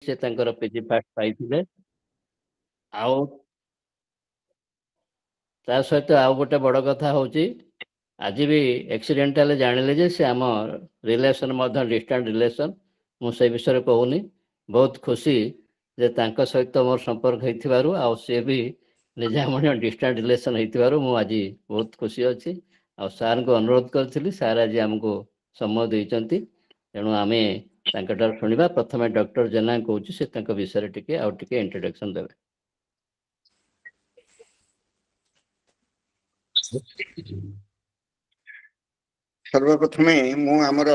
से तांकर पीजी पास पाइथिले आउ ता सहित आउ गोटे बड़ कथा होची आज भी एक्सीडेंटल जानिले जे से आम रिलेशन मध्य डिस्टेंट रिलेशन मु से विषय कहूनी बहुत खुशी जे तांका सहित मोर संपर्क हेतिबारु आ से भी निजामणि डिस्टेंट रिलेशन हेतिबारु मु आज बहुत खुशी अछि आ सार को अनुरोध करथिली सार आज हमको समय देइचंती तेणु आमे तांकटार सुनिबा प्रथमे डॉक्टर जेना कहूची से तांका विषय टिके आ टिके इंट्रोडक्शन देबे। सर्वप्रथमे मु आमर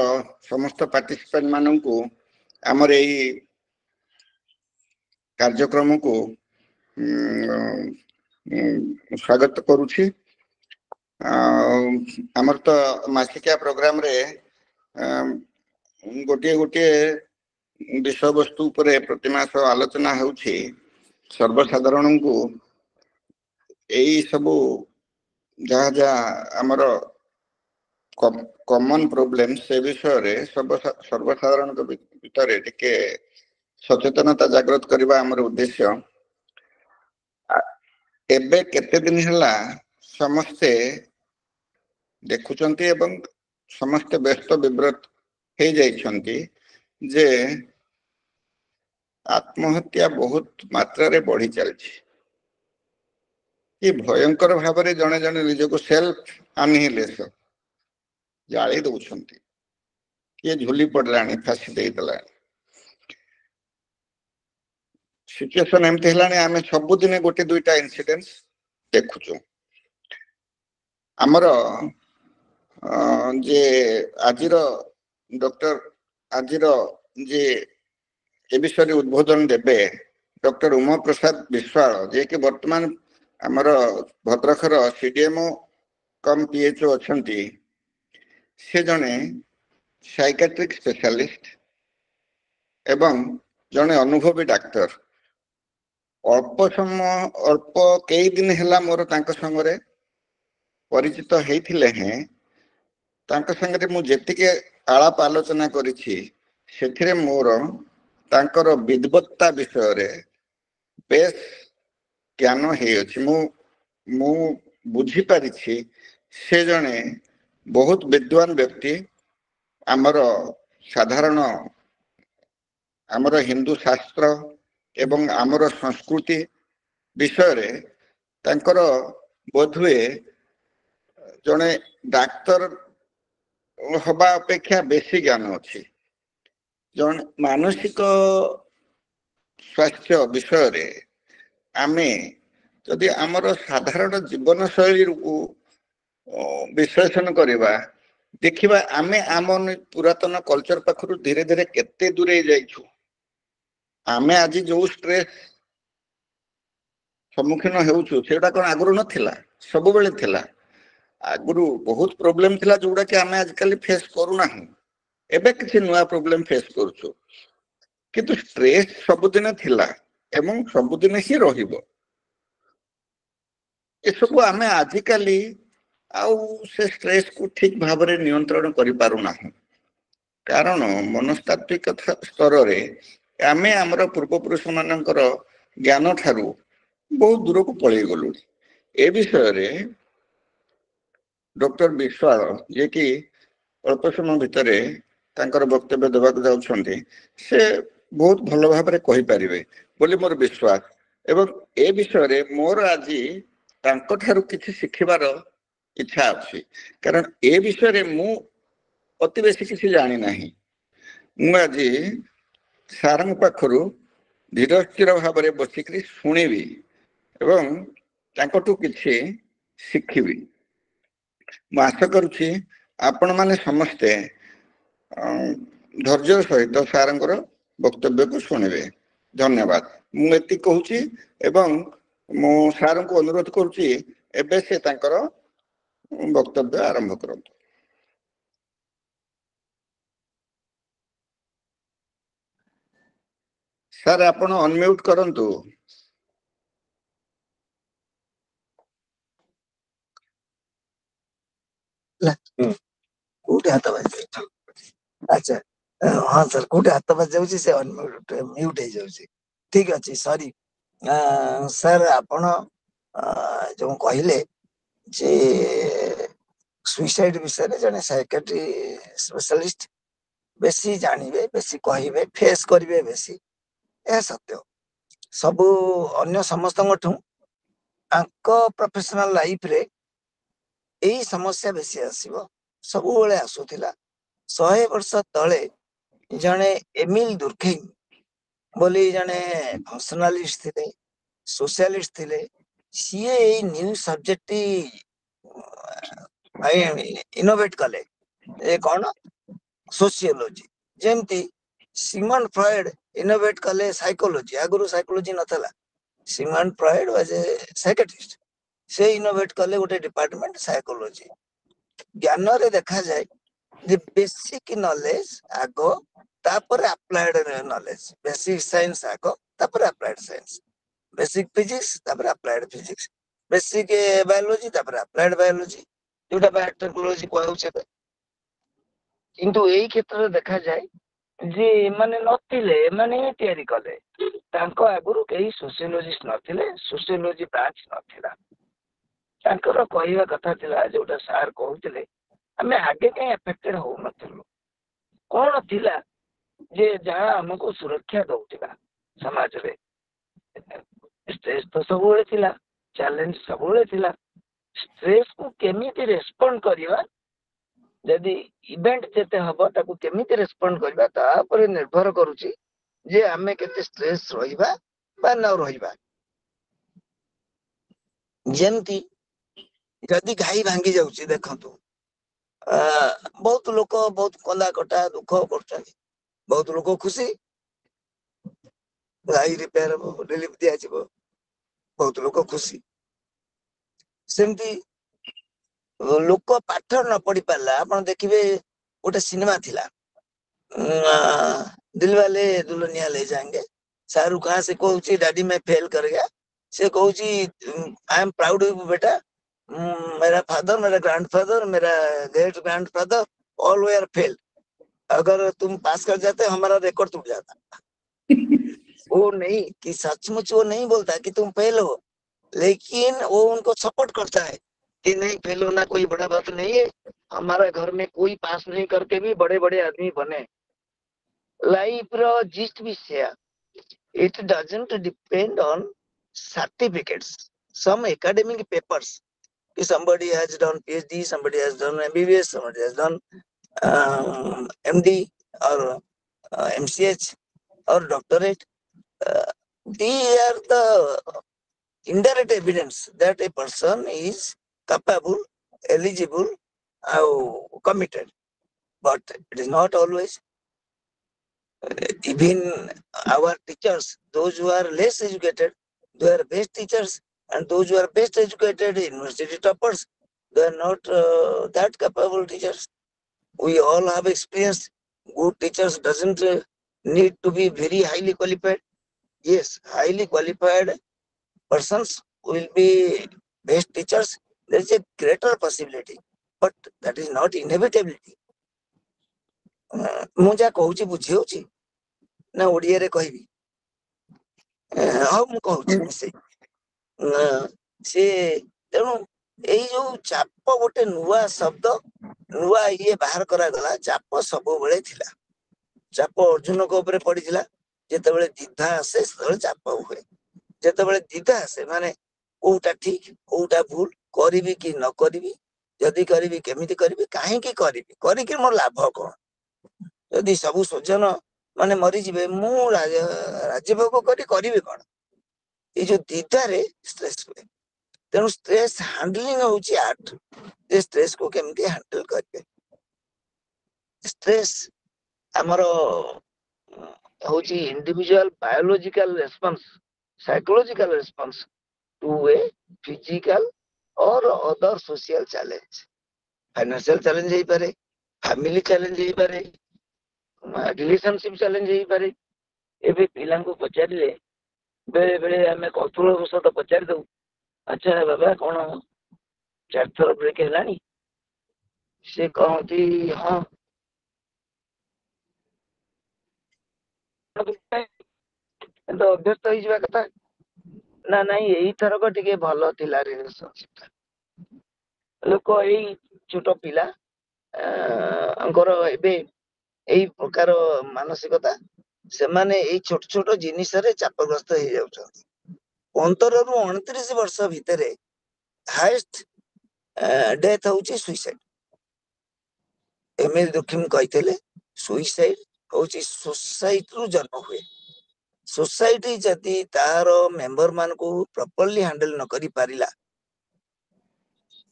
समस्त पार्टिसिपेंट माननकु आमर एई कार्यक्रम को स्वागत करुछि। आमर तो मासिकिया प्रोग्राम रे गोटे गोटे विषय वस्तु उपरे प्रतिमास आलोचना होउछि। सर्वसाधारण को एई सबु जहाँ जहाँ आमर कॉमन प्रॉब्लम से विषय रे सर्वसाधारण भितर टिके सचेतनता जागृत करबा हमर उद्देश्य। एबे केते दिन हला समस्ते देखुचंती एवं समस्ते व्यस्त विव्रत हे जाइछंती जे आत्महत्या बहुत मात्रा रे बढ़ी चलछि। ये भयंकर भाबरे जने जने निजको सेल्फ अनहिलेशन जाली दउछंती किए झुली पड़लानी फांसी दे दलानी। सिचुएशन एमते हलाने आमे सब दिन गोटे दुईटा इंसिडेंट्स देखुचु। हमर जे आजिर डॉक्टर आजिर जे ए विषय उद्बोधन देबे डॉक्टर उमा प्रसाद विश्वाल जे कि वर्तमान हमर भद्रखर सीडीएमओ कम पीएचओ अछंती से जने साइकेट्रिक स्पेशलिस्ट एवं जने अनुभवी डाक्टर। अल्प समय अल्प कई दिन हला मोर तांक संगरे परिचित हेइथिले हैं तांक संगरे मु जेतिके आलाप आलोचना करिछि सेथिरे मोर तांकर विद्वत्ता विषय रे बेस ज्ञान हे अछि। मु बुझी पारिछि से जने बहुत विद्वान व्यक्ति आमर साधारण आमर हिंदू शास्त्र एवं आमर संस्कृति विषय रे तांकर बोधुए जने डाक्तर हवा अपेक्षा बेसी ज्ञान अछि। जन मानसिक स्वास्थ्य विषय रे आमे जदि आमर साधारण जीवन शैली को विश्लेषण करबा देखिबा आमे आम पुरातन कल्चर पाखरु धीरे धीरे केते दूरे जाइछु। आमे आज जो स्ट्रेस सम्मुखीन हेउछु सेटा कोन आगरु नथिला सब बेले थिला। आगरु बहुत प्रॉब्लम थिला जोडा कि आमे आजकल फेस करू नाही। एबे किछि नुवा प्रॉब्लम फेस करछु किंतु स्ट्रेस सब दिन थिला एवं सब दिन ही रहिबो। ए सब आमे आजिकली आउ से स्ट्रेस को ठीक भाबरे नियंत्रण करि पारु नाही। कारण मनस्तात्विक स्तर रे आमे हमर पूर्व पुरुष मानकर ज्ञान ठारू बहुत दूर को पळै गलु। ए विषय रे डॉक्टर विश्वाल जे कि अल्प समय भितरे तांकर वक्तव्य देबाक जाउछन्ती से बहुत भलो भाबरे कहि परिबे बोली मोर विश्वास। एवं ए विषय रे मोर आजी तांको ठारू किछि सिखिबार इच्छा अछि। कारण ए विषय रे मु अति बेसी किछि जानि नाही। मु आजी सारंग पाखरु धीर स्थिर भाबरे बसिकरी सुनिबी एवं तांकटू किछि शिखिबी। मु आशा करूछि आपण माने समस्ते धैर्य सहित सारंगर वक्तव्य को सुनिबे। धन्यवाद। मु एति कहूछि एवं मु सारंग को अनुरोध करूछि एबे से तांकर वक्तव्य आरंभ करंतु। सर आपण अनम्यूट करंतु। कोठे हात बाजि अच्छा हाँ सर कोटे हाथ बाज जाउची से म्यूट हो जाउची ठीक अछि सॉरी सर आपण जो कहले जे सुइसाइड विषय रे जने साइकेट्री स्पेशलिस्ट बेसी जानिबे बेसी कहिबे फेस करिवे बेसी ए सत्य सबु अन्य समस्तठू आंको प्रोफेशनल लाइफ रे एही समस्या बेसी आसीबो सबु बेले आसुथिला 100 वर्ष तळे जने एमिल दुर्खेम बोली जने फंक्शनालिस्ट थे सोशलिस्ट थे सीए न्यू सब्जेक्ट इनोवेट कले ए कौन सोशियोलॉजी जेमती सिगमंड फ्रॉइड इनोवेट कले साइकोलॉजी आगुरु साइकोलॉजी नथला Sigmund Freud was a psychiatrist से इनोवेट कले गोटे डिपार्टमेंट साइकोलॉजी ज्ञान रे देखा जाए जे बेसिक नॉलेज आगो तापर अप्लाइड नॉलेज बेसिक साइंस आगो तापर अप्लाइड साइंस बेसिक फिजिक्स तापर अप्लाइड फिजिक्स बेसिक बायोलॉजी तापर अप्लाइड बायोलॉजी जोटा बायोटेक्नोलॉजी कहउछे किंतु एई क्षेत्र देखा जाए जे माने नथिले माने तयारी कले तांको आगुरु केही सोशियोलॉजिस्ट नथिले सोशियोलॉजी ब्रांच नथिला तांकर कहवा कथा थिला जोटा सार कहउतिले हमें आगे कहीं अफेक्टेड हो नथिलु कौन थिला जे जहाँ हमको सुरक्षा दउतिला समाज रे स्ट्रेस तो सबुले थिला चैलेंज सबुले थिला स्ट्रेस को केमिति रेस्पोंड करिवा यदि इवेंट जेते हबो ताकू केमिति रेस्पोंड करिवा ता पर निर्भर करूची जे हमें केते स्ट्रेस रहिबा बा न रहिबा जेमती यदि घाई भांगी जाउची देखंतु बहुत लोक बहुत कंदा कटा दुख करछन बहुत लोक खुशी गाई रिपेयर रिलीफ दिया जिवो बहुत लोक खुशी सेमती लोक पाठ न पढ़ी पारला आपण देखिबे गोटे सिनेमा थिला दिलवाले दुल्हनिया ले जाएंगे शाहरुख खान से कहूची डैडी मैं फेल कर गया से कहूची I am proud of you बेटा मेरा फादर मेरा ग्रैंडफादर मेरा great grandfather all were fail अगर तुम पास कर जाते हमारा रिकॉर्ड टूट जाता वो नहीं कि सचमुच वो नहीं बोलता कि तुम फेल हो लेकिन वो उनको सपोर्ट करता है कि नहीं फेल होना कोई बड़ा बात नहीं है हमारा घर में कोई पास नहीं करके भी बड़े बड़े आदमी बने लाइफ रो जिस्ट भी share it doesn't depend on certificates some academic papers if somebody has done PhD somebody has done MBBS somebody has done MD or MCH or doctorate these are the indirect evidence that a person is capable eligible or committed but it is not always even our teachers those who are less educated they are best teachers and those who are best educated university toppers they are not that capable teachers we all have experienced good teachers doesn't need to be very highly qualified yes highly qualified persons will be best teachers there is a greater possibility but that is not inevitability ମୁଁ ଯାହା କହୁଛି ବୁଝି ହଉଛି ନା ଓଡିଆରେ କହିବି ହଉ ମୁଁ କହୁଛି ମିଶେଇ ସେ ତେଣୁ ଏଇ ଯୋଉ ଚାପ ଗୋଟେ ନୂଆ ଶବ୍ଦ ନୂଆ ଇଏ ବାହାର କରାଗଲା ଚାପ ସବୁବେଳେ ଥିଲା ଚାପ ଅର୍ଜୁନଙ୍କ ଉପରେ ପଡିଥିଲା ଯେତେବେଳେ ଦ୍ୱିଧା ଆସେ ସେତେବେଳେ ଚାପ ହୁଏ ଯେତେବେଳେ ଦ୍ୱିଧା ଆସେ ମାନେ କୋଉଟା ଠିକ କୋଉଟା ଭୁଲ କରିବି କି ନ କରିବି ଯଦି କରିବି କେମିତି କରିବି କାହିଁକି କରିବି କରିକି ମୋର ଲାଭ କଣ ଯଦି ସବୁ ସ୍ୱଜନ ମାନେ ମରିଯିବେ ମୁଁ ରାଜ୍ୟଭୋଗ କରିବି କଣ ଏଇ ଯୋଉ ଦ୍ୱିଧାରେ ଷ୍ଟ୍ରେସ୍ ହୁଏ ତେଣୁ ଷ୍ଟ୍ରେସ୍ ହ୍ୟାଣ୍ଡଲିଂ ହଉଛି ଆର୍ଟ ଯେ ଷ୍ଟ୍ରେସ୍ କୁ କେମିତି ହ୍ୟାଣ୍ଡେଲ କରିବେ ଷ୍ଟ୍ରେସ୍ ଆମର ହଉଛି individual biological response psychological response to a physical or other social challenge financial challenge ହେଇପାରେ ଫ୍ୟାମିଲି ଚ୍ୟାଲେଞ୍ଜ ହେଇପାରେ रिलेशनशिप चैलेंज ही पारे एबे पिलांको पचारिले बेले बेले आमे कौतूहल पचारि दउ अच्छा बाबा कौन 4 थर ब्रेक हेलानी से कहती हाँ କିନ୍ତୁ ଅଭ୍ୟସ୍ତ ହେଇଯିବା କଥା ନା ନାଇଁ ଏଇଥରକ ଟିକେ ଭଲ ଥିଲା ରିଲେସନସିପ। ଲୋକ ଏଇ ଛୋଟ ପିଲା ଙ୍କର ଏବେ ଏଇ ପ୍ରକାର ମାନସିକତା, ସେମାନେ ଏଇ ଛୋଟ ଛୋଟ ଜିନିଷରେ ଚାପଗ୍ରସ୍ତ ହେଇଯାଉଛନ୍ତି। 15 ରୁ 29 ବର୍ଷ ଭିତରେ ହାଏଷ୍ଟ ଡେଥ ହଉଛି ସୁଇସାଇଡ। ଏମିତି ଦୁଃଖୀ କହିଥିଲେ ସୁଇସାଇଡ ହଉଛି ସୋସାଇଟିରୁ ଜନ୍ମ ହୁଏ। ସୋସାଇଟି ଯଦି ତାର ମେମ୍ବର ମାନଙ୍କୁ ପ୍ରପରଲି ହ୍ୟାଣ୍ଡେଲ ନ କରି ପାରିଲା,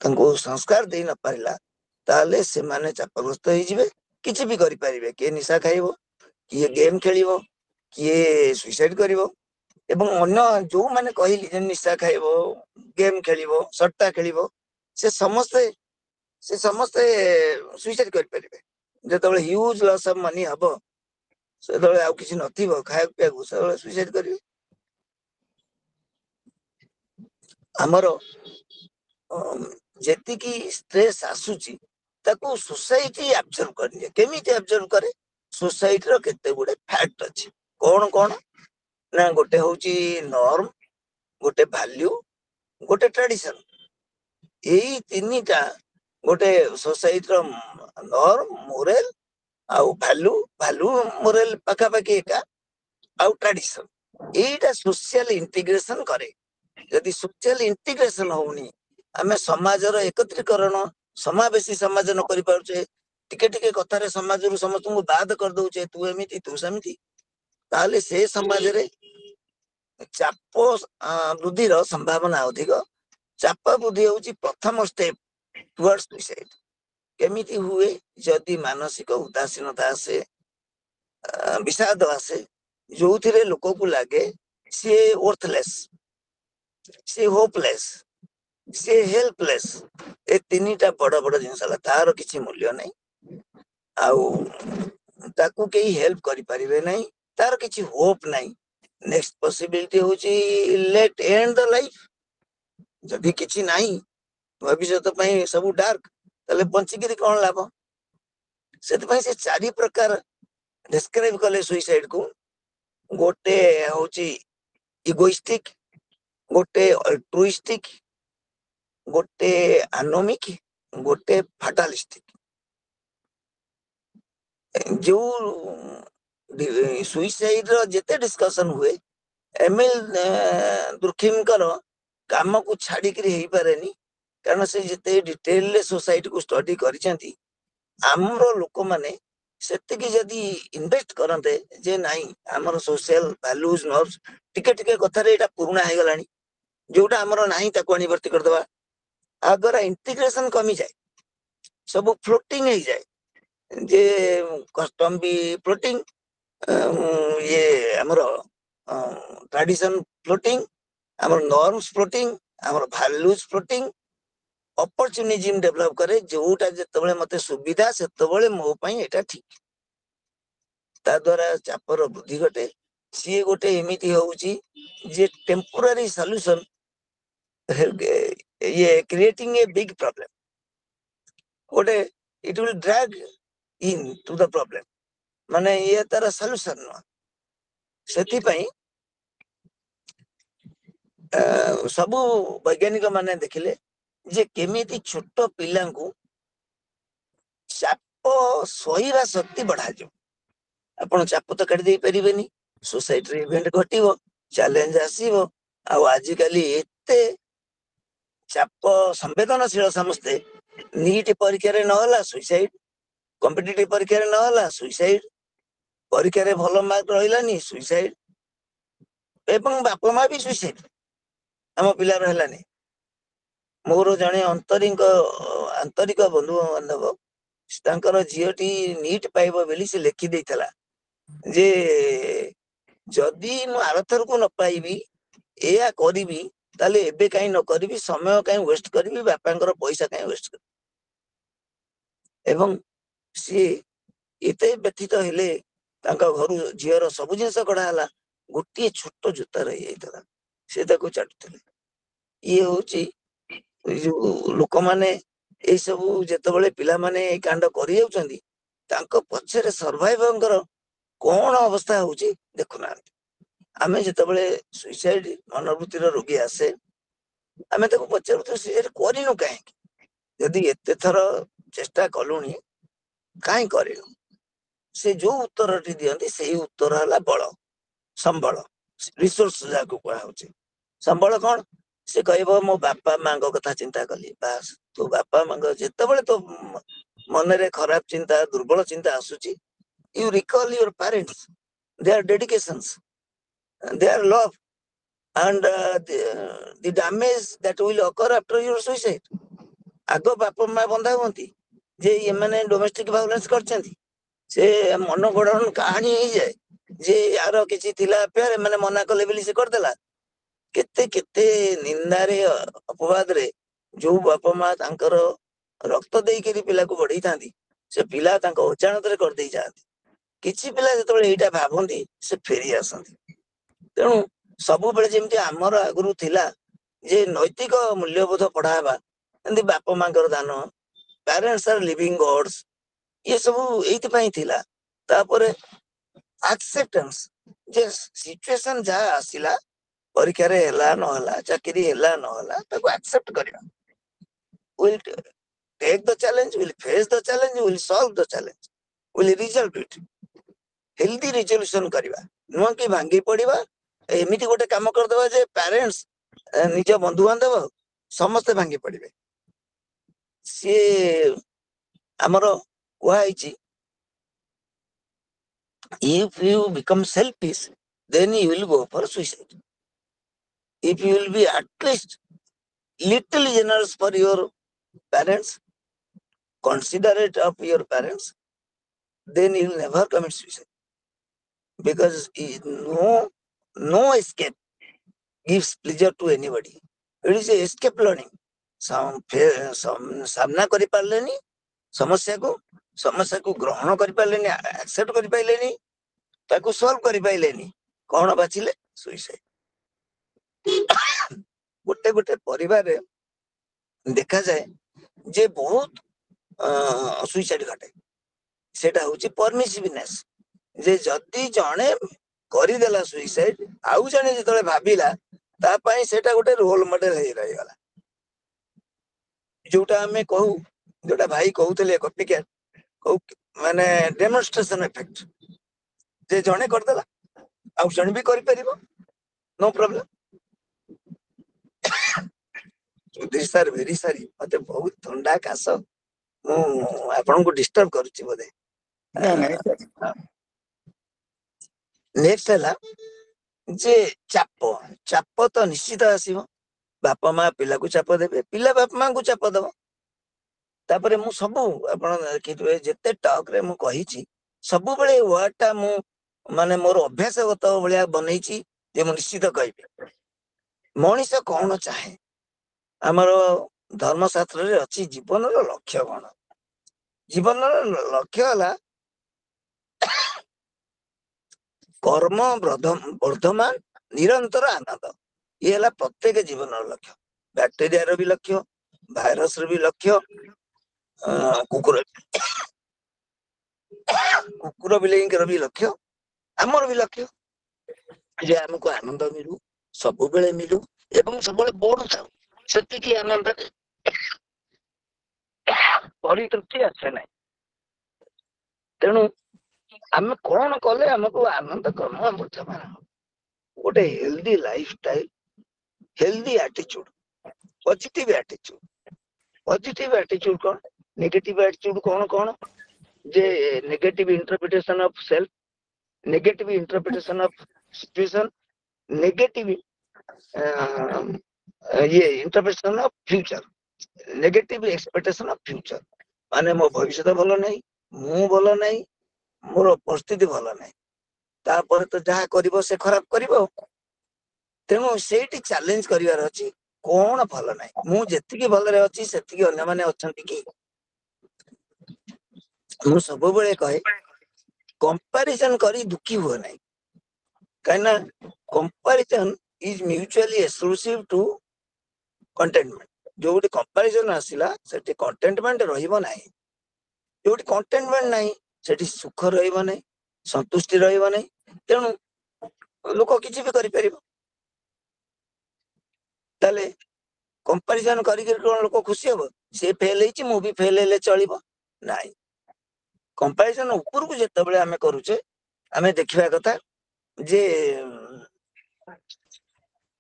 ତାଙ୍କୁ ସଂସ୍କାର ଦେଇ ନ ପାରିଲା, ତାହେଲେ ସେମାନେ ଚାପଗ୍ରସ୍ତ ହେଇଯିବେ, କିଛି ବି କରିପାରିବେ। କିଏ ନିଶା ଖାଇବ, କିଏ ଗେମ୍ ଖେଳିବ, କିଏ ସୁଇସାଇଡ କରିବ। ଏବଂ ଅନ୍ୟ ଯୋଉମାନେ କହିଲି ଯେ ନିଶା ଖାଇବ, ଗେମ୍ ଖେଳିବ, ସଟ୍ଟା ଖେଳିବ, ସେ ସମସ୍ତେ ସୁଇସାଇଡ କରିପାରିବେ। ଯେତେବେଳେ ହ୍ୟୁଜ ଲସ୍ ଅଫ ମନି ହବ, ସେତେବେଳେ ଆଉ କିଛି ନଥିବ ଖାଇବାକୁ ପିଇବାକୁ, ସେତେବେଳେ ସୁଇସାଇଡ କରିବେ। ଆମର ଯେତିକି ଷ୍ଟ୍ରେସ୍ ଆସୁଛି ତାକୁ ସୋସାଇଟି ଆବଜର୍ଭ କରିନିଏ। କେମିତି ଆବଜର୍ଭ କରେ? ସୋସାଇଟିର କେତେ ଗୁଡେ ଫ୍ୟାକ୍ଟ ଅଛି। କଣ କଣ ନା, ଗୋଟେ ହଉଛି ନର୍ମ, ଗୋଟେ ଭାଲ୍ୟୁ, ଗୋଟେ ଟ୍ରାଡିସନ। ଏଇ ତିନିଟା ଗୋଟେ ସୋସାଇଟିର ନର୍ମ, ମୋରାଲ ଆଉ ଭାଲ୍ୟୁ ମୋରାଲ ପାଖାପାଖି ଏକା, ଆଉ ଟ୍ରାଡିସନ। ଏଇଟା ସୋସିଆଲ ଇଣ୍ଟିଗ୍ରେସନ କରେ। ଯଦି ସୋସିଆଲ ଇଣ୍ଟିଗ୍ରେସନ ହଉନି, ଆମେ ସମାଜର ଏକତ୍ରୀକରଣ, ସମାବେଶୀ ସମାଜ ନ କରିପାରୁଛେ, ଟିକେ ଟିକେ କଥାରେ ସମାଜରୁ ସମସ୍ତଙ୍କୁ ବାଦ କରିଦଉଛେ, ତୁ ଏମିତି ତୁ ସେମିତି, ତାହେଲେ ସେ ସମାଜରେ ଚାପ ବୃଦ୍ଧିର ସମ୍ଭାବନା ଅଧିକ। ଚାପ ବୃଦ୍ଧି ହଉଛି ପ୍ରଥମ ଷ୍ଟେପ ଟୁୱାର୍ଡସ୍ ସୁଇସାଇଡ। କେମିତି ହୁଏ? ଯଦି ମାନସିକ ଉଦାସୀନତା ଆସେ, ବିଷାଦ ଆସେ, ଯୋଉଥିରେ ଲୋକକୁ ଲାଗେ ସିଏ ୱର୍ଥଲେସ୍, ସିଏ ହୋପଲେସ୍, ସିଏ ହେଲ୍ପଲେସ୍। ଏ ତିନିଟା ବଡ ବଡ ଜିନିଷ ହେଲା, ତାର କିଛି ମୂଲ୍ୟ ନାହିଁ, ଆଉ ତାକୁ କେହି ହେଲ୍ପ କରିପାରିବେ ନାହିଁ, ତାର କିଛି ହୋପ ନାହିଁ। ନେକ୍ସଟ ପସିବିଲିଟି ହଉଛି ଲେଟ୍ ଏଣ୍ଡ ଦ ଲାଇଫ। ଯଦି କିଛି ନାହିଁ, ଭବିଷ୍ୟତ ପାଇଁ ସବୁ ଡାର୍କ, ତାହେଲେ ବଞ୍ଚିକିରି କଣ ଲାଭ? ସେଥିପାଇଁ ସେ 4 ପ୍ରକାର ଡେସ୍କ୍ରାଇବ କଲେ ସୁଇସାଇଡ କୁ। ଗୋଟେ ହଉଛି ଇଗୋଇଷ୍ଟିକ, ଗୋଟେ ଅଲ୍ଟ୍ରୁଇଷ୍ଟିକ, ଗୋଟେ ଆନୋମିକ, ଗୋଟେ ଫାଟାଲିଷ୍ଟିକ। ଯୋଉ ସୁଇସାଇଡ ର ଯେତେ ଡିସ୍କସନ ହୁଏ, ଏମିଲ ଦୁର୍ଖିମଙ୍କର କାମକୁ ଛାଡିକିରି ହେଇପାରେନି, କାରଣ ସେ ଯେତେ ଡିଟେଲରେ ସୋସାଇଟିକୁ ଷ୍ଟଡି କରିଛନ୍ତି। ଆମର ଲୋକମାନେ ସେତିକି ଯଦି ଇନଭେଷ୍ଟ କରନ୍ତେ, ଯେ ନାଇଁ ଆମର ସୋସିଆଲ ଭାଲ୍ୟୁଜ ନର୍ଭସ ଟିକେ ଟିକେ କଥାରେ ଏଇଟା ପୁରୁଣା ହେଇଗଲାଣି, ଯୋଉଟା ଆମର ନାହିଁ ତାକୁ ଆଣି ଭର୍ତ୍ତି କରିଦବା, ଆ ଦ୍ୱାରା ଇଣ୍ଟିଗ୍ରେସନ କମିଯାଏ, ସବୁ ଫ୍ଲୋଟିଂ ହେଇଯାଏ। ଯେ କଷ୍ଟମ ବି ଫ୍ଲୋଟିଂ, ଇଏ ଆମର ଟ୍ରାଡିସନ ଫ୍ଲୋଟିଂ, ଆମର ନର୍ମସ ଫ୍ଲୋଟିଂ, ଆମର ଭାଲ୍ୟୁଜ ଫ୍ଲୋଟିଂ। ଅପରଚୁନିଜିମ ଡେଭଲପ କରେ, ଯୋଉଟା ଯେତେବେଳେ ମତେ ସୁବିଧା ସେତେବେଳେ ମୋ ପାଇଁ ଏଇଟା ଠିକ। ତା ଦ୍ୱାରା ଚାପର ବୃଦ୍ଧି ଘଟେ। ସିଏ ଗୋଟେ ଏମିତି ହଉଛି ଯେ ଟେମ୍ପୋରାରୀ ସଲ୍ୟୁସନ ଇଏ କ୍ରିଏଟିଂ ଏ ବିଗ ପ୍ରୋବ୍ଲେମ। ଗୋଟେ it will drag into the problem, ମାନେ ଇଏ ତାର ସଲ୍ୟୁସନ ନୁହଁ। ସେଥିପାଇଁ ସବୁ ବୈଜ୍ଞାନିକ ମାନେ ଦେଖିଲେ ଯେ କେମିତି ଛୋଟ ପିଲାଙ୍କୁ ଚାପ ସହିବା ଶକ୍ତି ବଢାଯିବ। ଆପଣ ଚାପ ତ କାଢି ଦେଇ ପାରିବେନି, ସୋସାଇଟିରେ ଇଭେଣ୍ଟ ଘଟିବ, ଚ୍ୟାଲେଞ୍ଜ ଆସିବ, ଆଉ ଆଜିକାଲି ଏତେ ଚାପ ସମ୍ବେଦନଶୀଳ ସମସ୍ତେ। ନିଟ୍ ପରୀକ୍ଷାରେ ନହେଲା ସୁଇସାଇଡ, କମ୍ପିଟିଟିଭ ପରୀକ୍ଷାରେ ନହେଲା ସୁଇସାଇଡ, ପରୀକ୍ଷାରେ ଭଲ ମାର୍କ ରହିଲାନି ସୁଇସାଇଡ, ଏବଂ ବାପା ମା ବି ସୁଇସାଇଡ। ଆମ ପିଲାର ହେଲାନି। ମୋର ଜଣେ ଆନ୍ତରିକ ବନ୍ଧୁ ବାନ୍ଧବ, ତାଙ୍କର ଝିଅଟି ନିଟ୍ ପାଇବ ବୋଲି ସେ ଲେଖି ଦେଇଥିଲା ଯେ ଯଦି ମୁଁ ଆରଥରକୁ ନ ପାଇବି, ଏଇଆ କରିବି, ତାହେଲେ ଏବେ କାହିଁ ନ କରିବି, ସମୟ କାହିଁ ୱେଷ୍ଟ କରିବି, ବାପାଙ୍କର ପଇସା କାହିଁ ୱେଷ୍ଟ କରିବି। ଏବଂ ସିଏ ଏତେ ବ୍ୟଥିତ ହେଲେ, ତାଙ୍କ ଘରୁ ଝିଅର ସବୁ ଜିନିଷ କଢା ହେଲା, ଗୋଟିଏ ଛୋଟ ଜୋତା ରହିଯାଇଥିଲା, ସେ ତାକୁ ଚାଟୁଥିଲେ। ଇଏ ହଉଛି ଏଇ ଯୋଉ ଲୋକମାନେ ଏଇ ସବୁ ଯେତେବେଳେ ପିଲାମାନେ ଏଇ କାଣ୍ଡ କରି ଯାଉଛନ୍ତି, ତାଙ୍କ ପଛରେ ସର୍ଭାଇଭରଙ୍କର କଣ ଅବସ୍ଥା ହଉଛି ଦେଖୁନାହାନ୍ତି। ଆମେ ଯେତେବେଳେ ସୁଇସାଇଡ ମନୋବୃତ୍ତିର ରୋଗୀ ଆସେ ଆମେ ତାକୁ ପଚାରୁ ସୁଇସାଇଡ କରିନୁ କାହିଁକି, ଯଦି ଏତେ ଥର ଚେଷ୍ଟା କଲୁଣି କାହିଁ କରିନୁ, ସେ ଯୋଉ ଉତ୍ତରଟି ଦିଅନ୍ତି ସେଇ ଉତ୍ତର ହେଲା ବଳ, ସମ୍ବଳ, ରିସୋର୍ସ ଯାହାକୁ କୁହାହଉଛି। ସମ୍ବଳ କଣ, ସେ କହିବ ମୋ ବାପା ମାଙ୍କ କଥା ଚିନ୍ତା କଲି। ବାସ୍, ତୋ ବାପା ମାଙ୍କ ଯେତେବେଳେ ତୋ ମନରେ ଖରାପ ଚିନ୍ତା ଦୁର୍ବଳ ଚିନ୍ତା ଆସୁଛି, you recall your parents, their dedications, their love, and the damage that will occur after your suicide. ଆଗ ବାପା ମା ବନ୍ଧା ହୁଅନ୍ତି ଯେ ଏମାନେ ଡୋମେଷ୍ଟିକ ଭାଇଲେନ୍ସ କରିଛନ୍ତି, ସେ ମନ ଗଢାଣ କାହାଣୀ ହେଇଯାଏ ଯେ ୟାର କିଛି ଥିଲା ଆଫେୟାର, ଏମାନେ ମନା କଲେ ବୋଲି ସେ କରିଦେଲା। କେତେ କେତେ ନିନ୍ଦାରେ ଅପବାଦରେ ଯୋଉ ବାପା ମା ତାଙ୍କର ରକ୍ତ ଦେଇକିରି ପିଲାକୁ ବଢେଇଥାନ୍ତି ସେ ପିଲା ତାଙ୍କ ଅଜାଣତରେ କରିଦେଇ ଯାଆନ୍ତି। କିଛି ପିଲା ଯେତେବେଳେ ଏଇଟା ଭାବନ୍ତି ସେ ଫେରି ଆସନ୍ତି। ତେଣୁ ସବୁବେଳେ ଯେମିତି ଆମର ଆଗରୁ ଥିଲା ଯେ ନୈତିକ ମୂଲ୍ୟବୋଧ ପଢା ହେବା, ଏମିତି ବାପା ମାଙ୍କର ଦାନ, ପ୍ୟାରେଣ୍ଟସ ଆର୍ ଲିଭିଂ ଗଡ୍ସ, ଇଏ ସବୁ ଏଇଥିପାଇଁ ଥିଲା। ତାପରେ ଆକ୍ସେପ୍ଟାନ୍ସ, ଯେ ସିଚୁଏସନ ଯାହା ଆସିଲା, ପରୀକ୍ଷାରେ ହେଲା ନହେଲା, ଚାକିରି ହେଲା ନହେଲା, ତାକୁ ଆକ୍ସେପ୍ଟ କରିବା। will take the challenge, will face the challenge, will solve the challenge, will resolve it. Healthy resolution କରିବା, ନୁହଁ କି ଭାଙ୍ଗି ପଡିବା। ଏମିତି ଗୋଟେ କାମ କରିଦବା ଯେ ପ୍ୟାରେଣ୍ଟସ, ନିଜ ବନ୍ଧୁବାନ୍ଧବ ସମସ୍ତେ ଭାଙ୍ଗି ପଡିବେ। ସିଏ ଆମର କୁହାହେଇଛି, if you become selfish then you will go for suicide. If you will be at least little generous for your parents, considerate of your parents, then you will never commit suicide. Because no escape gives pleasure to anybody. It is a escape learning. ସାମ୍ନା କରିପାରିଲେନି ସମସ୍ୟାକୁ ଗ୍ରହଣ କରିପାରିଲେନି, accept କରିପାରିଲେନି, ତାକୁ solve କରିପାରିଲେନି, କଣ ବାଚିଲେ? Suicide. ଗୋଟେ ଗୋଟେ ପରିବାରରେ ଦେଖାଯାଏ ଯେ ବହୁତ ସୁଇସାଇଡ ଘଟେ। ସେଟା ହଉଛି ପରମିସିଭନେସ୍, ଯେ ଯଦି ଜଣେ କରିଦେଲା ସୁଇସାଇଡ, ଆଉ ଜଣେ ଯେତେବେଳେ ଭାବିଲା ତା ପାଇଁ ସେଟା ଗୋଟେ ରୋଲ ମଡେଲ ହେଇ ରହିଗଲା। ଯୋଉଟା ଆମେ କହୁ, ଯୋଉଟା ଭାଇ କହୁଥିଲେ କପିକ୍ୟାଟ, ମାନେ ଡେମନଷ୍ଟ୍ରେସନ ଇଫେକ୍ଟ, ଯେ ଜଣେ କରିଦେଲା ଆଉ ଜଣେ ବି କରିପାରିବ, ନୋ ପ୍ରୋବ୍ଲେମ। ସାର୍ ଭେରି ସରି, ମତେ ବହୁତ ଥଣ୍ଡା କାଶ, ମୁଁ ଆପଣଙ୍କୁ ଡିଷ୍ଟର୍ବ କରୁଛି ବୋଧେ। ନେକ୍ସଟ ହେଲା ଯେ ଚାପ ତ ନିଶ୍ଚିତ ଆସିବ। ବାପା ମା ପିଲାକୁ ଚାପ ଦେବେ, ପିଲା ବାପା ମାଙ୍କୁ ଚାପ ଦବ। ତାପରେ ମୁଁ ସବୁ ଆପଣ ଦେଖିଥିବେ ଯେତେ ଟକରେ ମୁଁ କହିଛି, ସବୁବେଳେ ୱାର୍ଡ ଟା ମୁଁ ମାନେ ମୋର ଅଭ୍ୟାସଗତ ଭଳିଆ ବନେଇଛି ଯେ ମୁଁ ନିଶ୍ଚିତ କହିବି ମଣିଷ କଣ ଚାହେଁ। ଆମର ଧର୍ମଶାସ୍ତ୍ରରେ ଅଛି ଜୀବନର ଲକ୍ଷ୍ୟ କଣ। ଜୀବନର ଲକ୍ଷ୍ୟ ହେଲା କର୍ମ ବର୍ଦ୍ଧମାନ ନିରନ୍ତର ଆନନ୍ଦ। ଇଏ ହେଲା ପ୍ରତ୍ୟେକ ଜୀବନର ଲକ୍ଷ୍ୟ। ବ୍ୟାକ୍ଟେରିଆର ବି ଲକ୍ଷ୍ୟ, ଭାଇରସର ବି ଲକ୍ଷ୍ୟ, କୁକୁର ବିଲେଇଙ୍କର ବି ଲକ୍ଷ୍ୟ, ଆମର ବି ଲକ୍ଷ୍ୟ ଯେ ଆମକୁ ଆନନ୍ଦ ମିଳୁ, ସବୁବେଳେ ମିଳୁ ଏବଂ ସବୁବେଳେ ବଢୁଥାଉ। ସେତିକି ଆନନ୍ଦରେ ପରିତୃପ୍ତି ଆସେ ନାହିଁ। ତେଣୁ ଆମେ କଣ କଲେ ଆମକୁ ଆନନ୍ଦ କର୍ମ ବର୍ତ୍ତମାନ ଗୋଟେ healthy life style, healthy ଆଟିଚ୍ୟୁଡ, positive ଆଟିଚ୍ୟୁଡ। Positive ଆଟିଚ୍ୟୁଡ କଣ, ନେଗେଟିଭ ଆଟିଚ୍ୟୁଡ କଣ ଯେ negative interpretation of self, negative interpretation of situation, negative interpretation of future, negative expectation of future. ମାନେ ମୋ ଭବିଷ୍ୟତ ଭଲ ନାହିଁ, ମୁଁ ଭଲ ନାହିଁ, ମୋର ପରିସ୍ଥିତି ଭଲ ନାହିଁ, ତାପରେ ତ ଯାହା କରିବ ସେ ଖରାପ କରିବ। ତେଣୁ ସେଇଠି ଚ୍ୟାଲେଞ୍ଜ କରିବାର ଅଛି, କଣ ଭଲ ନାହିଁ, ମୁଁ ଯେତିକି ଭଲରେ ଅଛି ସେତିକି ଅନ୍ୟମାନେ ଅଛନ୍ତି କି? ମୁଁ ସବୁବେଳେ କହେ କମ୍ପାରିଜନ କରି ଦୁଃଖୀ ହୁଅ ନାହିଁ, କାହିଁକିନା comparison is mutually exclusive to contentment. ଯୋଉଠି କମ୍ପାରିଜନ ଆସିଲା ସେଠି କଣ୍ଟେଣ୍ଟମେଣ୍ଟ ରହିବ ନାହିଁ, ଯୋଉଠି କଣ୍ଟେଣ୍ଟମେଣ୍ଟ ନାହିଁ ସେଠି ସୁଖ ରହିବ ନାହିଁ, ସନ୍ତୁଷ୍ଟି ରହିବ ନାହିଁ। ତେଣୁ ଲୋକ କିଛି ବି କରିପାରିବ। ତାହେଲେ କମ୍ପାରିଜନ କରିକି କଣ ଲୋକ ଖୁସି ହବ? ସେ ଫେଲ ହେଇଛି ମୁଁ ବି ଫେଲ ହେଲେ ଚଳିବ? ନାଇଁ, କମ୍ପାରିଜନ ଉପରକୁ ଯେତେବେଳେ ଆମେ କରୁଛେ ଆମେ ଦେଖିବା କଥା ଯେ